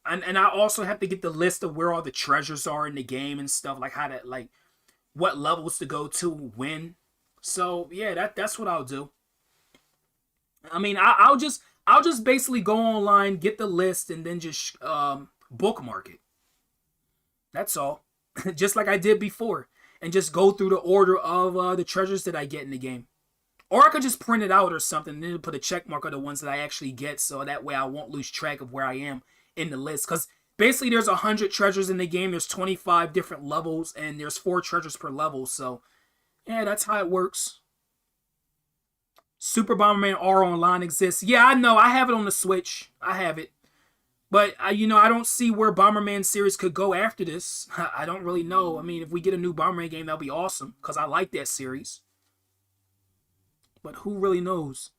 And I also have to get the list of where all the treasures are in the game and stuff, like how to, like, what levels to go to when. So yeah, that's what I'll do. I mean, I'll just basically go online, get the list, and then just bookmark it. That's all. Just like I did before, and just go through the order of the treasures that I get in the game. Or I could just print it out or something, and then put a check mark of the ones that I actually get, so that way I won't lose track of where I am in the list. Because basically there's 100 treasures in the game, there's 25 different levels, and there's 4 treasures per level. So yeah, that's how it works. Super Bomberman R Online exists. Yeah, I know, I have it on the Switch. I have it. But I don't see where Bomberman series could go after this. I don't really know. I mean, if we get a new Bomberman game, that'll be awesome, because I like that series. But who really knows?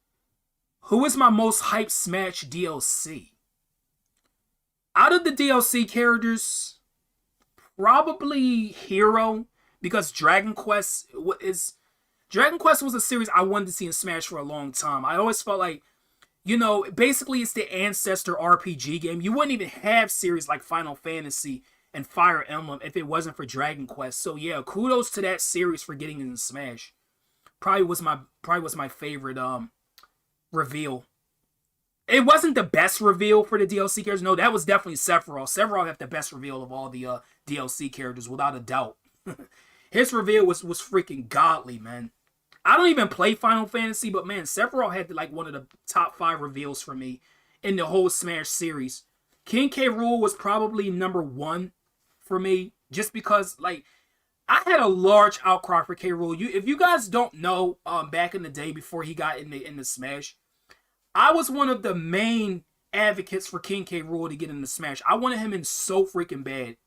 Who is my most hyped Smash DLC? Out of the DLC characters, probably Hero, because Dragon Quest was a series I wanted to see in Smash for a long time. I always felt like, basically it's the ancestor RPG game. You wouldn't even have series like Final Fantasy and Fire Emblem if it wasn't for Dragon Quest. So yeah, kudos to that series for getting into Smash. Probably was my favorite reveal. It wasn't the best reveal for the DLC characters. No, that was definitely Sephiroth. Sephiroth had the best reveal of all the DLC characters, without a doubt. His reveal was freaking godly, man. I don't even play Final Fantasy, but man, Sephiroth had like one of the top 5 reveals for me in the whole Smash series. King K. Rool was probably number 1 for me, just because like I had a large outcry for K. Rool. If you guys don't know, back in the day before he got into Smash, I was one of the main advocates for King K. Rool to get into Smash. I wanted him in so freaking bad.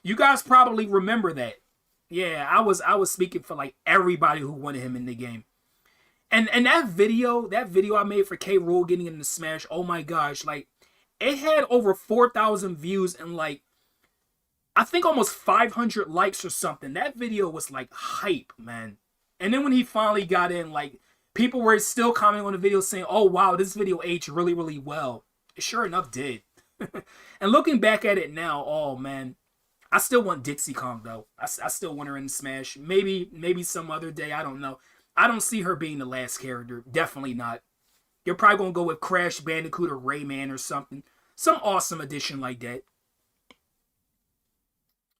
You guys probably remember that. Yeah, I was speaking for like everybody who wanted him in the game. And that video I made for K. Rool getting into Smash, oh my gosh, like it had over 4,000 views and like I think almost 500 likes or something. That video was like hype, man. And then when he finally got in, like people were still commenting on the video saying, oh wow, this video aged really, really well. It sure enough did. And looking back at it now, oh man, I still want Dixie Kong though. I still want her in Smash. Maybe some other day, I don't know. I don't see her being the last character. Definitely not. You're probably going to go with Crash Bandicoot or Rayman or something. Some awesome addition like that.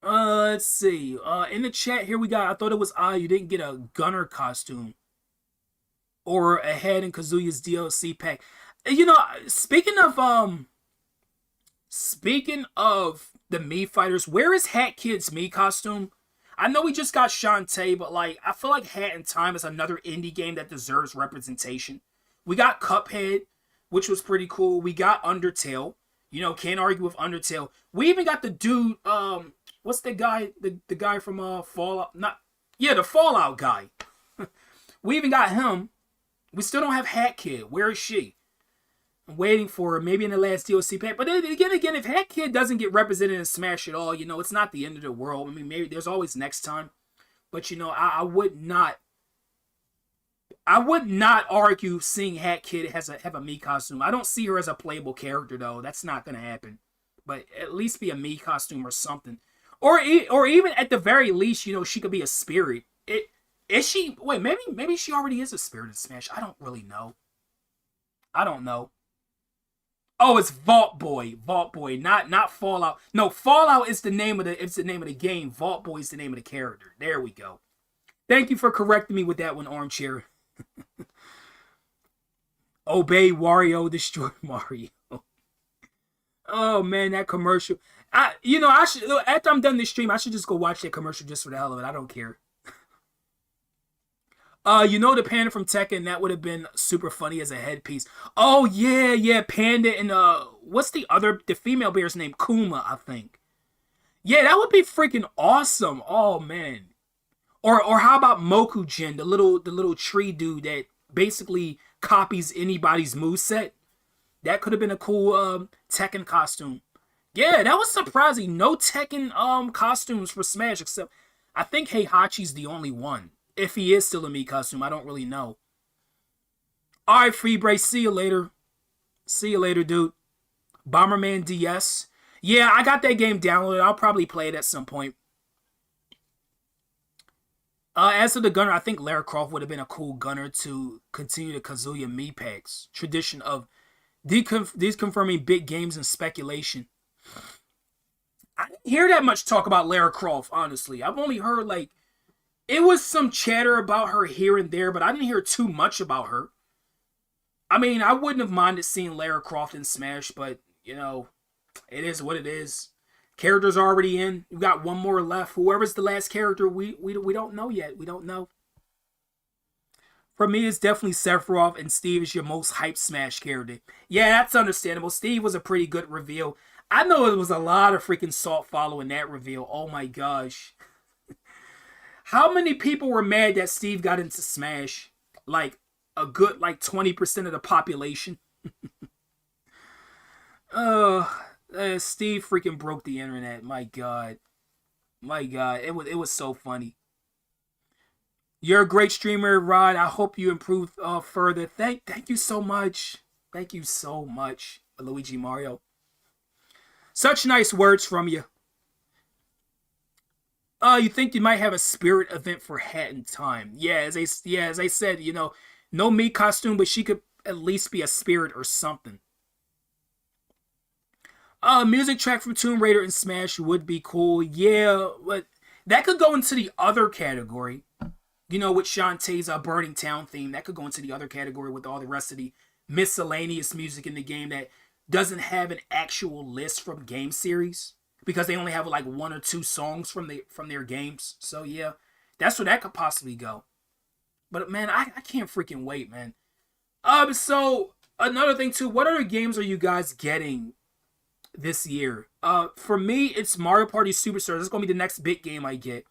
Let's see. In the chat here we got, I thought it was you didn't get a Gunner costume. Or a head in Kazuya's DLC pack. Speaking of the Mii fighters, where is Hat Kid's Mii costume? I know we just got Shantae, but like I feel like Hat in Time is another indie game that deserves representation. We got Cuphead, which was pretty cool. We got Undertale. Can't argue with Undertale. We even got the dude, what's the guy? The guy from Fallout? The Fallout guy. We even got him. We still don't have Hat Kid. Where is she? I'm waiting for her, maybe in the last DLC pack. But then again, if Hat Kid doesn't get represented in Smash at all, it's not the end of the world. I mean, maybe there's always next time. But I would not argue seeing Hat Kid have a Mii costume. I don't see her as a playable character though. That's not gonna happen. But at least be a Mii costume or something. Or even at the very least, she could be a spirit. Is she? Wait, maybe she already is a spirit in Smash. I don't really know. I don't know. Oh, it's Vault Boy. Vault Boy, not Fallout. No, Fallout is the name of the it's the name of the game. Vault Boy is the name of the character. There we go. Thank you for correcting me with that one, Armchair. Obey Wario, destroy Mario. Oh man, that commercial. I should after I'm done this stream, I should just go watch that commercial just for the hell of it. I don't care. The panda from Tekken, that would have been super funny as a headpiece. Oh yeah, yeah, panda and what's the female bear's name? Kuma, I think. Yeah, that would be freaking awesome. Oh man. Or how about Mokujin, the little tree dude that basically copies anybody's moveset? That could have been a cool Tekken costume. Yeah, that was surprising. No Tekken costumes for Smash except I think Heihachi's the only one. If he is still a Mii costume, I don't really know. Alright, Freebray, see you later. See you later, dude. Bomberman DS. Yeah, I got that game downloaded. I'll probably play it at some point. As for the gunner, I think Lara Croft would have been a cool gunner to continue the Kazuya Mii packs. Tradition of deconfirming big games and speculation. I didn't hear that much talk about Lara Croft, honestly. I've only heard, it was some chatter about her here and there, but I didn't hear too much about her. I mean, I wouldn't have minded seeing Lara Croft in Smash, but, it is what it is. Characters already in. We got one more left. Whoever's the last character, we don't know yet. We don't know. For me, it's definitely Sephiroth, and Steve is your most hyped Smash character. Yeah, that's understandable. Steve was a pretty good reveal. I know it was a lot of freaking salt following that reveal. Oh my gosh. How many people were mad that Steve got into Smash? A good 20% of the population. Steve freaking broke the internet. My God. My God. It was so funny. You're a great streamer, Rod. I hope you improve further. Thank you so much. Thank you so much, Luigi Mario. Such nice words from you. You think you might have a spirit event for Hat in Time? Yeah, as I said, no Mii costume, but she could at least be a spirit or something. Music track from Tomb Raider and Smash would be cool. Yeah, but that could go into the other category. With Shantae's Burning Town theme, that could go into the other category with all the rest of the miscellaneous music in the game that doesn't have an actual list from game series because they only have one or two songs from their games. So yeah, that's where that could possibly go. But man, I can't freaking wait, man. So another thing too, what other games are you guys getting this year? For me, it's Mario Party Superstars. It's gonna be the next big game I get.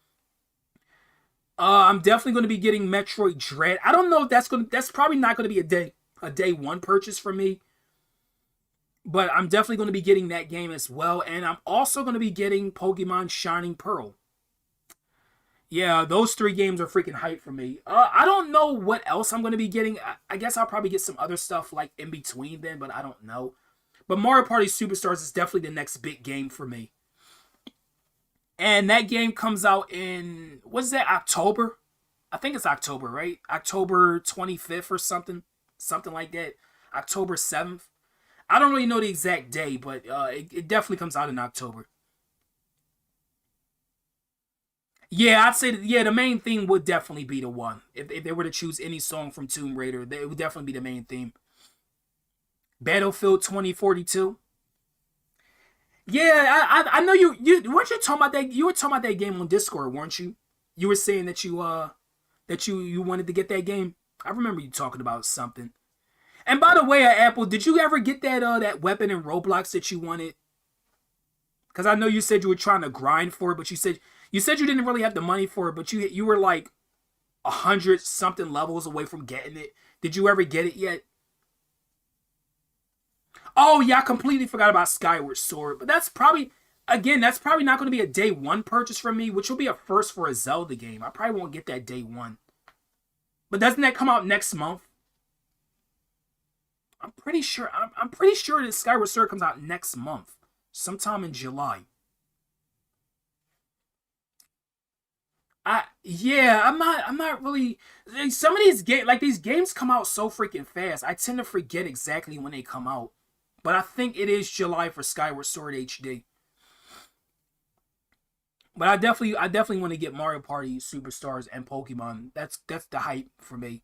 I'm definitely going to be getting Metroid Dread. I don't know if that's probably not going to be a day one purchase for me. But I'm definitely going to be getting that game as well. And I'm also going to be getting Pokemon Shining Pearl. Yeah, those three games are freaking hype for me. I don't know what else I'm going to be getting. I guess I'll probably get some other stuff in between then, but I don't know. But Mario Party Superstars is definitely the next big game for me. And that game comes out in, what's that, October? I think it's October, right? October 25th or something. Something like that. October 7th. I don't really know the exact day, but it definitely comes out in October. Yeah, I'd say, the main theme would definitely be the one. If they were to choose any song from Tomb Raider, it would definitely be the main theme. Battlefield 2042. Yeah, I know you weren't you talking about that? You were talking about that game on Discord, weren't you? You were saying that you wanted to get that game. I remember you talking about something. And by the way, Apple, did you ever get that weapon in Roblox that you wanted? Because I know you said you were trying to grind for it, but you said you didn't really have the money for it, but you were 100 something levels away from getting it. Did you ever get it yet? Oh, yeah, I completely forgot about Skyward Sword. But that's probably not going to be a day one purchase for me, which will be a first for a Zelda game. I probably won't get that day one. But doesn't that come out next month? I'm pretty sure that Skyward Sword comes out next month. Sometime in July. I'm not really. Some of these these games come out so freaking fast. I tend to forget exactly when they come out. But I think it is July for Skyward Sword HD. But I definitely want to get Mario Party Superstars and Pokemon. That's the hype for me.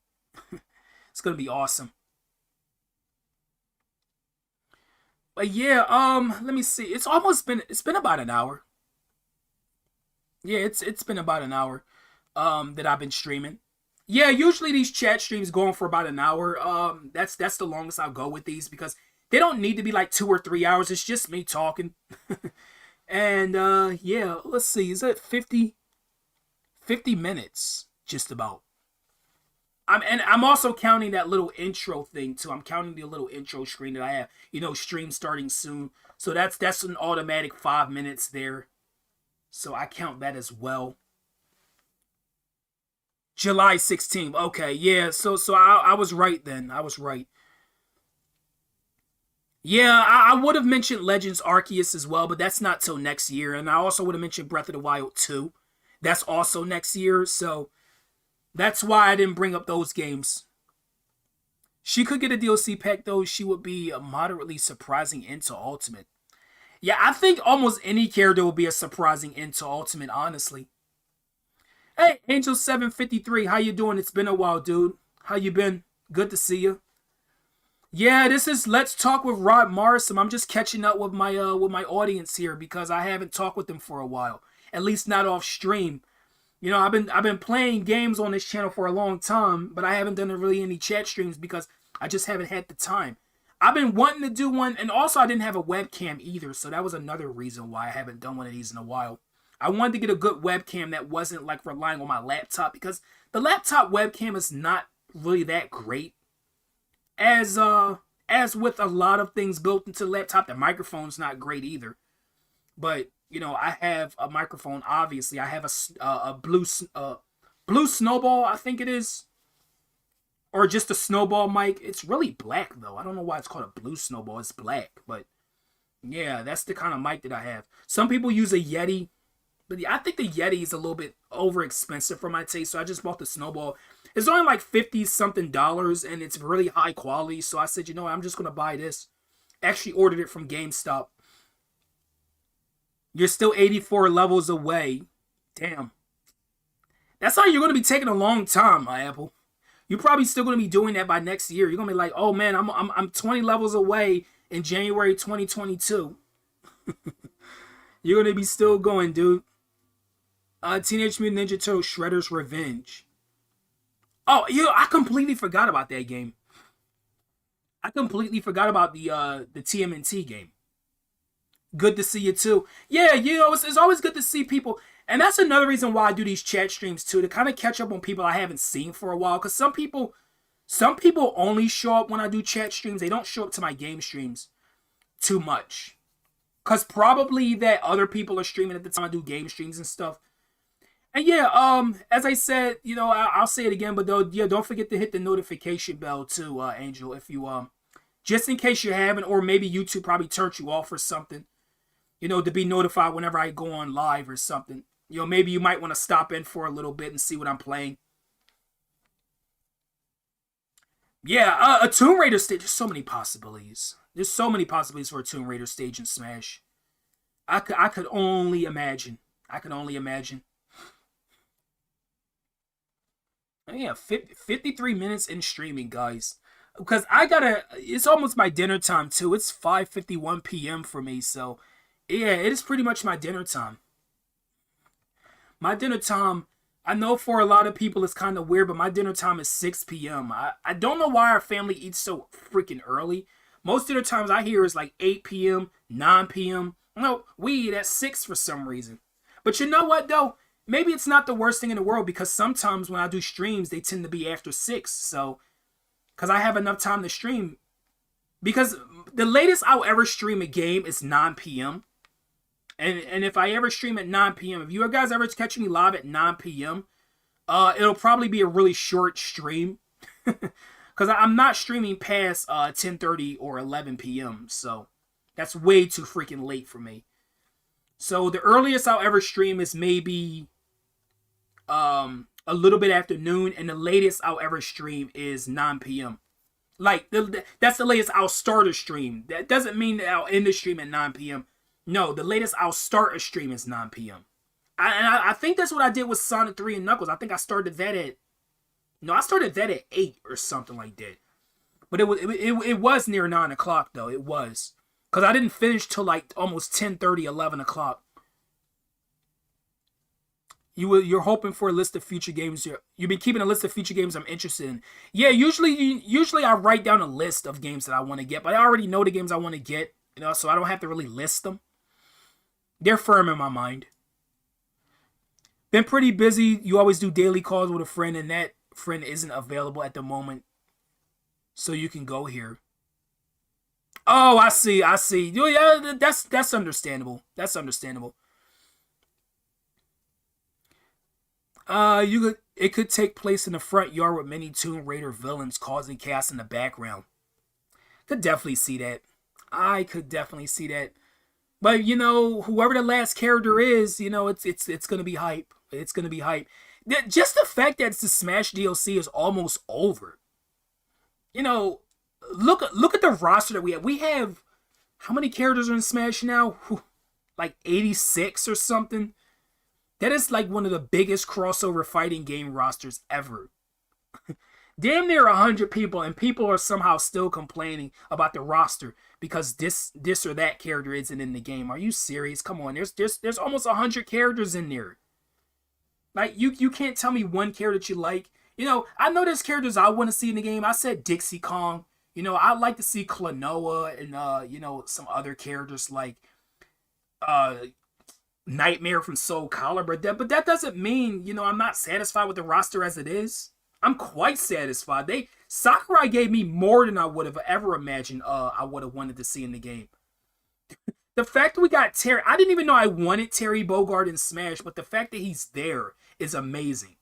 It's gonna be awesome. But yeah, let me see. It's been about an hour. Yeah, it's been about an hour that I've been streaming. Yeah, usually these chat streams go on for about an hour. That's the longest I'll go with these because they don't need to be like 2 or 3 hours. It's just me talking. And yeah, let's see. Is that 50 minutes just about. I'm also counting that little intro thing too. I'm counting the little intro screen that I have. Stream starting soon. So that's an automatic 5 minutes there. So I count that as well. July 16th. Okay, yeah. So I was right then. I was right. Yeah, I would have mentioned Legends Arceus as well, but that's not till next year. And I also would have mentioned Breath of the Wild 2. That's also next year. So that's why I didn't bring up those games. She could get a DLC pack though. She would be a moderately surprising into Ultimate. Yeah, I think almost any character will be a surprising into Ultimate, honestly. Hey, Angel753, how you doing? It's been a while, dude. How you been? Good to see you. Yeah, this is Let's Talk with Rod Morrison. I'm just catching up with my audience here because I haven't talked with them for a while. At least not off stream. I've been playing games on this channel for a long time, but I haven't done really any chat streams because I just haven't had the time. I've been wanting to do one, and also I didn't have a webcam either, so that was another reason why I haven't done one of these in a while. I wanted to get a good webcam that wasn't like relying on my laptop because the laptop webcam is not really that great. As with a lot of things built into the laptop, the microphone's not great either. But I have a microphone. Obviously, I have a blue snowball. I think it is, or just a snowball mic. It's really black though. I don't know why it's called a blue snowball. It's black, but yeah, that's the kind of mic that I have. Some people use a Yeti, but yeah, I think the Yeti is a little bit over expensive for my taste. So I just bought the snowball. It's only like 50 something dollars, and it's really high quality. So I said, what, I'm just gonna buy this. Actually ordered it from GameStop. You're still 84 levels away. Damn. That's how you're going to be taking a long time, my Apple. You're probably still going to be doing that by next year. You're going to be like, oh man, I'm 20 levels away in January 2022. You're going to be still going, dude. Teenage Mutant Ninja Turtles Shredder's Revenge. Oh, I completely forgot about that game. I completely forgot about the TMNT game. Good to see you too. Yeah, it's always good to see people. And that's another reason why I do these chat streams too, to kind of catch up on people I haven't seen for a while. Because some people only show up when I do chat streams. They don't show up to my game streams too much. Because probably that other people are streaming at the time I do game streams and stuff. And yeah, as I said, I'll say it again, but don't forget to hit the notification bell too, Angel, if you just in case you haven't, or maybe YouTube probably turned you off or something. To be notified whenever I go on live or something. Maybe you might want to stop in for a little bit and see what I'm playing. Yeah, a Tomb Raider stage. There's so many possibilities. There's so many possibilities for a Tomb Raider stage in Smash. I could only imagine. I could only imagine. Yeah, 53 minutes in streaming, guys. Because it's almost my dinner time too. It's 5:51 p.m. for me, so yeah, it is pretty much my dinner time. My dinner time, I know for a lot of people it's kind of weird, but my dinner time is 6 p.m. I don't know why our family eats so freaking early. Most dinner times I hear is like 8 p.m., 9 p.m. No, we eat at 6 for some reason. But you know what, though? Maybe it's not the worst thing in the world because sometimes when I do streams, they tend to be after 6. So, because I have enough time to stream. Because the latest I'll ever stream a game is 9 p.m. And if I ever stream at 9 p.m., if you guys ever catch me live at 9 p.m., it'll probably be a really short stream. Because I'm not streaming past 10:30 or 11 p.m., so that's way too freaking late for me. So the earliest I'll ever stream is maybe a little bit after noon, and the latest I'll ever stream is 9 p.m. Like that's the latest I'll start a stream. That doesn't mean that I'll end the stream at 9 p.m. No, the latest I'll start a stream is 9 p.m. I think that's what I did with Sonic 3 and Knuckles. I think I started that at no, I started that at 8 or something like that. But it was near 9 o'clock though. It was because I didn't finish till like almost 10:30, 11 o'clock. You're hoping for a list of future games. You've been keeping a list of future games I'm interested in. Yeah, usually I write down a list of games that I want to get, but I already know the games I want to get, so I don't have to really list them. They're firm in my mind. Been pretty busy. You always do daily calls with a friend, and that friend isn't available at the moment, so you can go here. Oh, I see. Yeah, that's understandable. That's understandable. It could take place in the front yard with many Tomb Raider villains causing chaos in the background. Could definitely see that. I could definitely see that. But whoever the last character is, it's gonna be hype. It's gonna be hype. Just the fact that it's the Smash DLC is almost over. Look at the roster that we have. We have how many characters are in Smash now? Like 86 or something. That is like one of the biggest crossover fighting game rosters ever. Damn near 100 people, and people are somehow still complaining about the roster because this or that character isn't in the game. Are you serious? Come on, there's almost 100 characters in there. Like you can't tell me one character that you like. I know there's characters I want to see in the game. I said Dixie Kong. I'd like to see Klonoa and some other characters like Nightmare from Soul Calibur. But that doesn't mean, I'm not satisfied with the roster as it is. I'm quite satisfied. Sakurai gave me more than I would have ever imagined I would have wanted to see in the game. The fact that we got Terry, I didn't even know I wanted Terry Bogard in Smash, but the fact that he's there is amazing.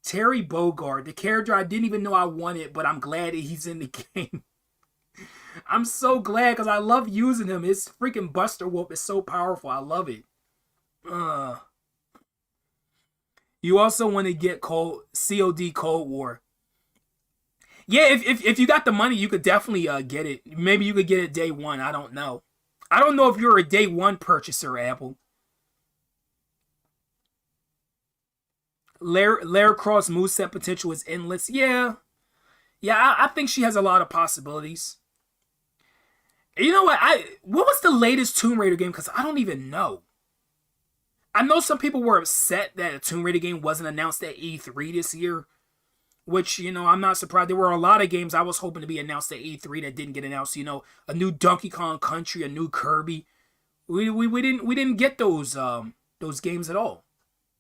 Terry Bogard, the character I didn't even know I wanted, but I'm glad that he's in the game. I'm so glad because I love using him. His freaking Buster Whoop is so powerful. I love it. You also want to get COD Cold War. Yeah, if you got the money, you could definitely get it. Maybe you could get it day one. I don't know. I don't know if you're a day one purchaser, Apple. Lara Croft's moveset potential is endless. Yeah, I think she has a lot of possibilities. You know what? What was the latest Tomb Raider game? Because I don't even know. I know some people were upset that a Tomb Raider game wasn't announced at E3 this year, which, I'm not surprised. There were a lot of games I was hoping to be announced at E3 that didn't get announced. A new Donkey Kong Country, a new Kirby. We didn't get those games at all.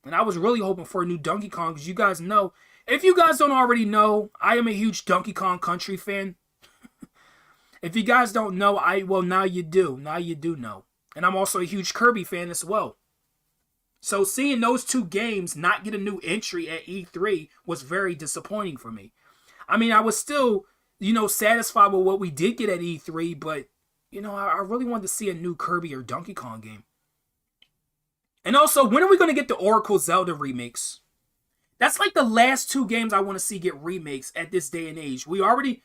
And I was really hoping for a new Donkey Kong because you guys know, if you guys don't already know, I am a huge Donkey Kong Country fan. If you guys don't know, now you do. Now you do know. And I'm also a huge Kirby fan as well. So seeing those two games not get a new entry at E3 was very disappointing for me. I mean, I was still, satisfied with what we did get at E3, but, I really wanted to see a new Kirby or Donkey Kong game. And also, when are we going to get the Oracle Zelda remakes? That's like the last two games I want to see get remakes at this day and age. I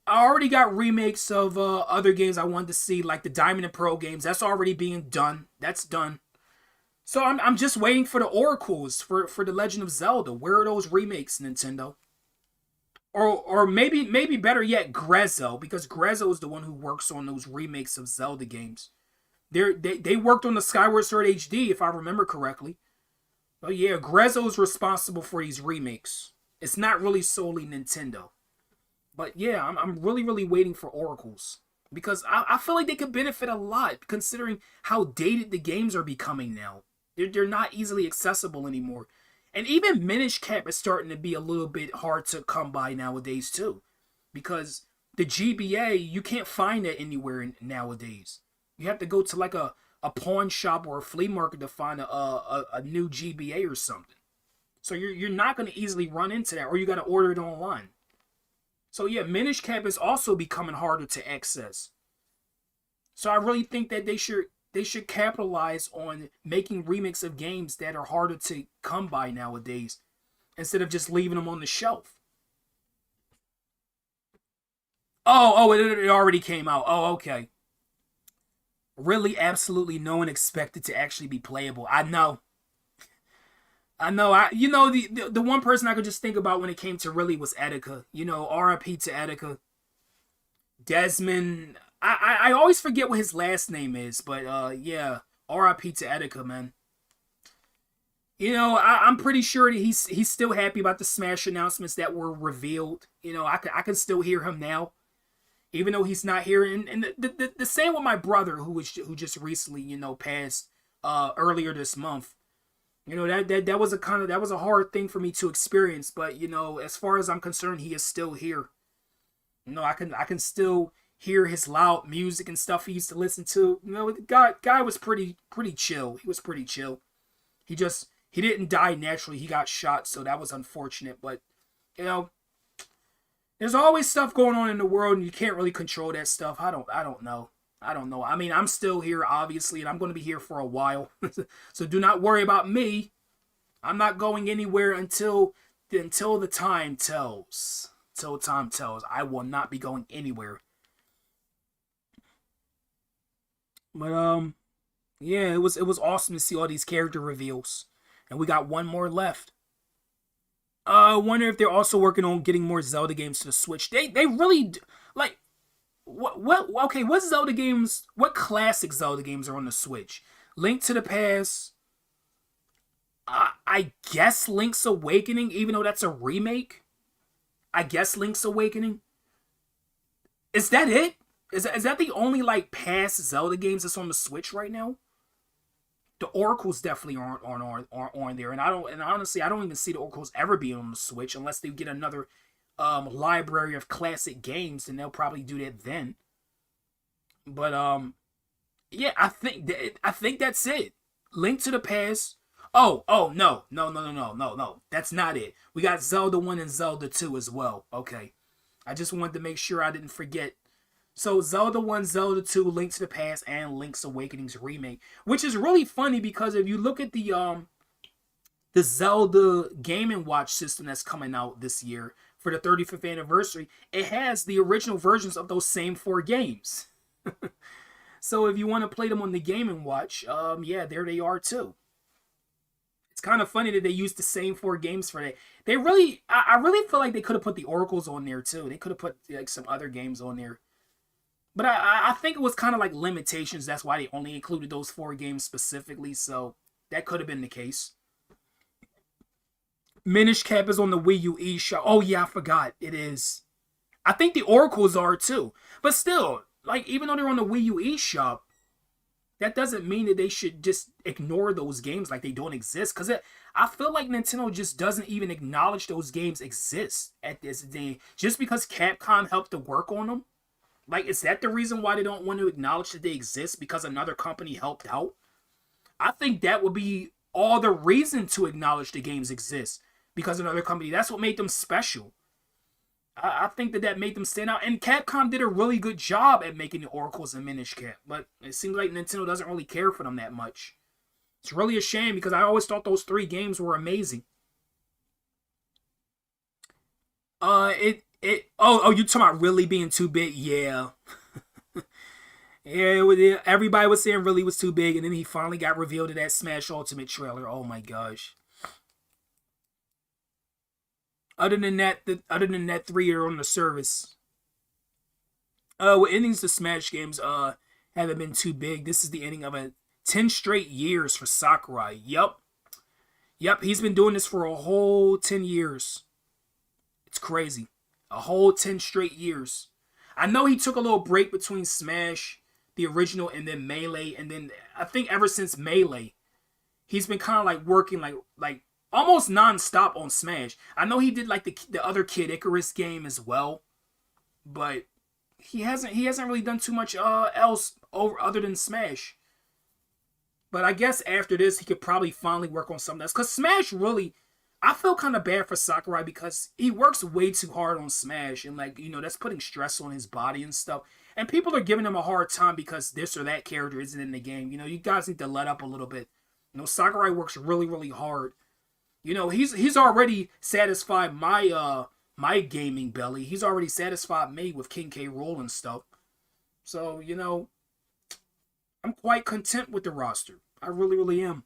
already got remakes of other games I wanted to see, like the Diamond and Pearl games. That's already being done. That's done. So I'm just waiting for the oracles for the Legend of Zelda. Where are those remakes, Nintendo? Or maybe better yet, Grezzo, because Grezzo is the one who works on those remakes of Zelda games. They worked on the Skyward Sword HD, if I remember correctly. But yeah, Grezzo is responsible for these remakes. It's not really solely Nintendo. But yeah, I'm really, really waiting for oracles. Because I feel like they could benefit a lot, considering how dated the games are becoming now. They're not easily accessible anymore. And even Minish Cap is starting to be a little bit hard to come by nowadays too. Because the GBA, you can't find that anywhere nowadays. You have to go to like a pawn shop or a flea market to find a new GBA or something. So you're not going to easily run into that, or you got to order it online. So yeah, Minish Cap is also becoming harder to access. So I really think that they should they should capitalize on making remakes of games that are harder to come by nowadays instead of just leaving them on the shelf. It already came out. Oh, okay. Really, absolutely no one expected to actually be playable. I know. I know. The one person I could just think about when it came to really was Etika. R.I.P. to Etika. Desmond. I always forget what his last name is, but yeah, R.I.P. to Etika, man. I'm pretty sure that he's still happy about the Smash announcements that were revealed. I can still hear him now, even though he's not here. And the same with my brother, who just recently passed earlier this month. That was a hard thing for me to experience, but as far as I'm concerned, he is still here. I can still hear his loud music and stuff he used to listen to. The guy was pretty chill. He was pretty chill. He didn't die naturally. He got shot, so that was unfortunate. But there's always stuff going on in the world, and you can't really control that stuff. I don't know. I don't know. I mean, I'm still here, obviously, and I'm going to be here for a while. So do not worry about me. I'm not going anywhere until the time tells. Till time tells. I will not be going anywhere. But yeah, it was awesome to see all these character reveals, and we got one more left. I wonder if they're also working on getting more Zelda games to the Switch. They really like what okay, what Zelda games, what classic Zelda games are on the Switch? Link to the Past. I guess Link's Awakening, even though that's a remake. I guess Link's Awakening. Is that it? Is that the only like past Zelda games that's on the Switch right now? The Oracles definitely aren't on there, and honestly I don't even see the Oracles ever being on the Switch unless they get another library of classic games, and they'll probably do that then. But yeah, I think that's it. Link to the Past. Oh no. That's not it. We got Zelda 1 and Zelda 2 as well. Okay. I just wanted to make sure I didn't forget. So Zelda 1, Zelda 2, Link to the Past, and Link's Awakening's remake, which is really funny because if you look at the Zelda Game and Watch system that's coming out this year for the 35th anniversary, it has the original versions of those same 4 games. So if you want to play them on the Game and Watch, yeah, there they are too. It's kind of funny that they used the same 4 games for that. I really feel like they could have put the Oracles on there too. They could have put like some other games on there. But I think it was kind of like limitations. That's why they only included those 4 games specifically. So that could have been the case. Minish Cap is on the Wii U eShop. Oh yeah, I forgot. It is. I think the Oracles are too. But still, like even though they're on the Wii U eShop, that doesn't mean that they should just ignore those games like they don't exist. Because I feel like Nintendo just doesn't even acknowledge those games exist at this day. Just because Capcom helped to work on them. Like, is that the reason why they don't want to acknowledge that they exist? Because another company helped out? I think that would be all the reason to acknowledge the games exist. Because another company, that's what made them special. I think that made them stand out. And Capcom did a really good job at making the Oracles and Minish Cap. But it seems like Nintendo doesn't really care for them that much. It's really a shame because I always thought those 3 games were amazing. You talking about really being too big? Yeah. Yeah, everybody was saying really was too big, and then he finally got revealed in that Smash Ultimate trailer. Oh my gosh. Other than that 3 are on the service. With endings to Smash games haven't been too big. This is the ending of 10 straight years for Sakurai. Yep, he's been doing this for a whole 10 years. It's crazy. A whole 10 straight years. I know he took a little break between Smash, the original, and then Melee, and then I think ever since Melee, he's been kind of like working like almost non-stop on Smash. I know he did like the other Kid Icarus game as well, but he hasn't really done too much else other than Smash. But I guess after this, he could probably finally work on something else. Because Smash really, I feel kind of bad for Sakurai because he works way too hard on Smash, and like that's putting stress on his body and stuff. And people are giving him a hard time because this or that character isn't in the game. You guys need to let up a little bit. Sakurai works really really hard. He's already satisfied my gaming belly. He's already satisfied me with King K. Rool and stuff. So I'm quite content with the roster. I really really am.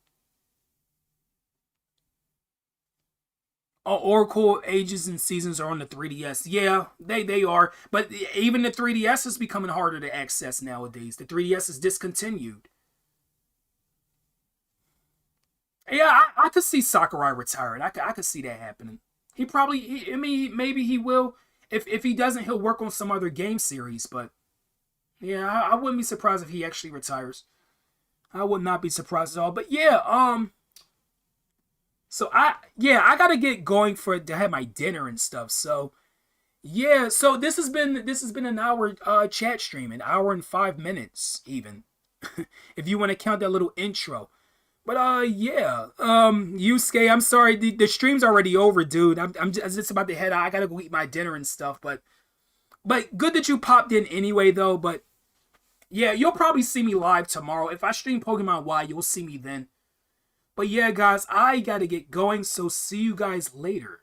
Oracle Ages and Seasons are on the 3DS. Yeah, they are. But even the 3DS is becoming harder to access nowadays. The 3DS is discontinued. Yeah, I could see Sakurai retiring. I could see that happening. He probably, I mean, maybe he will. If he doesn't, he'll work on some other game series. But yeah, I wouldn't be surprised if he actually retires. I would not be surprised at all. But yeah, so I gotta get going to have my dinner and stuff. So yeah, so this has been an hour chat stream, an hour and 5 minutes even, if you want to count that little intro. But yeah, Yusuke, I'm sorry, the stream's already over, dude. I'm just about to head out. I gotta go eat my dinner and stuff. But good that you popped in anyway, though. But yeah, you'll probably see me live tomorrow. If I stream Pokemon Y, you'll see me then. But yeah, guys, I gotta get going. So see you guys later.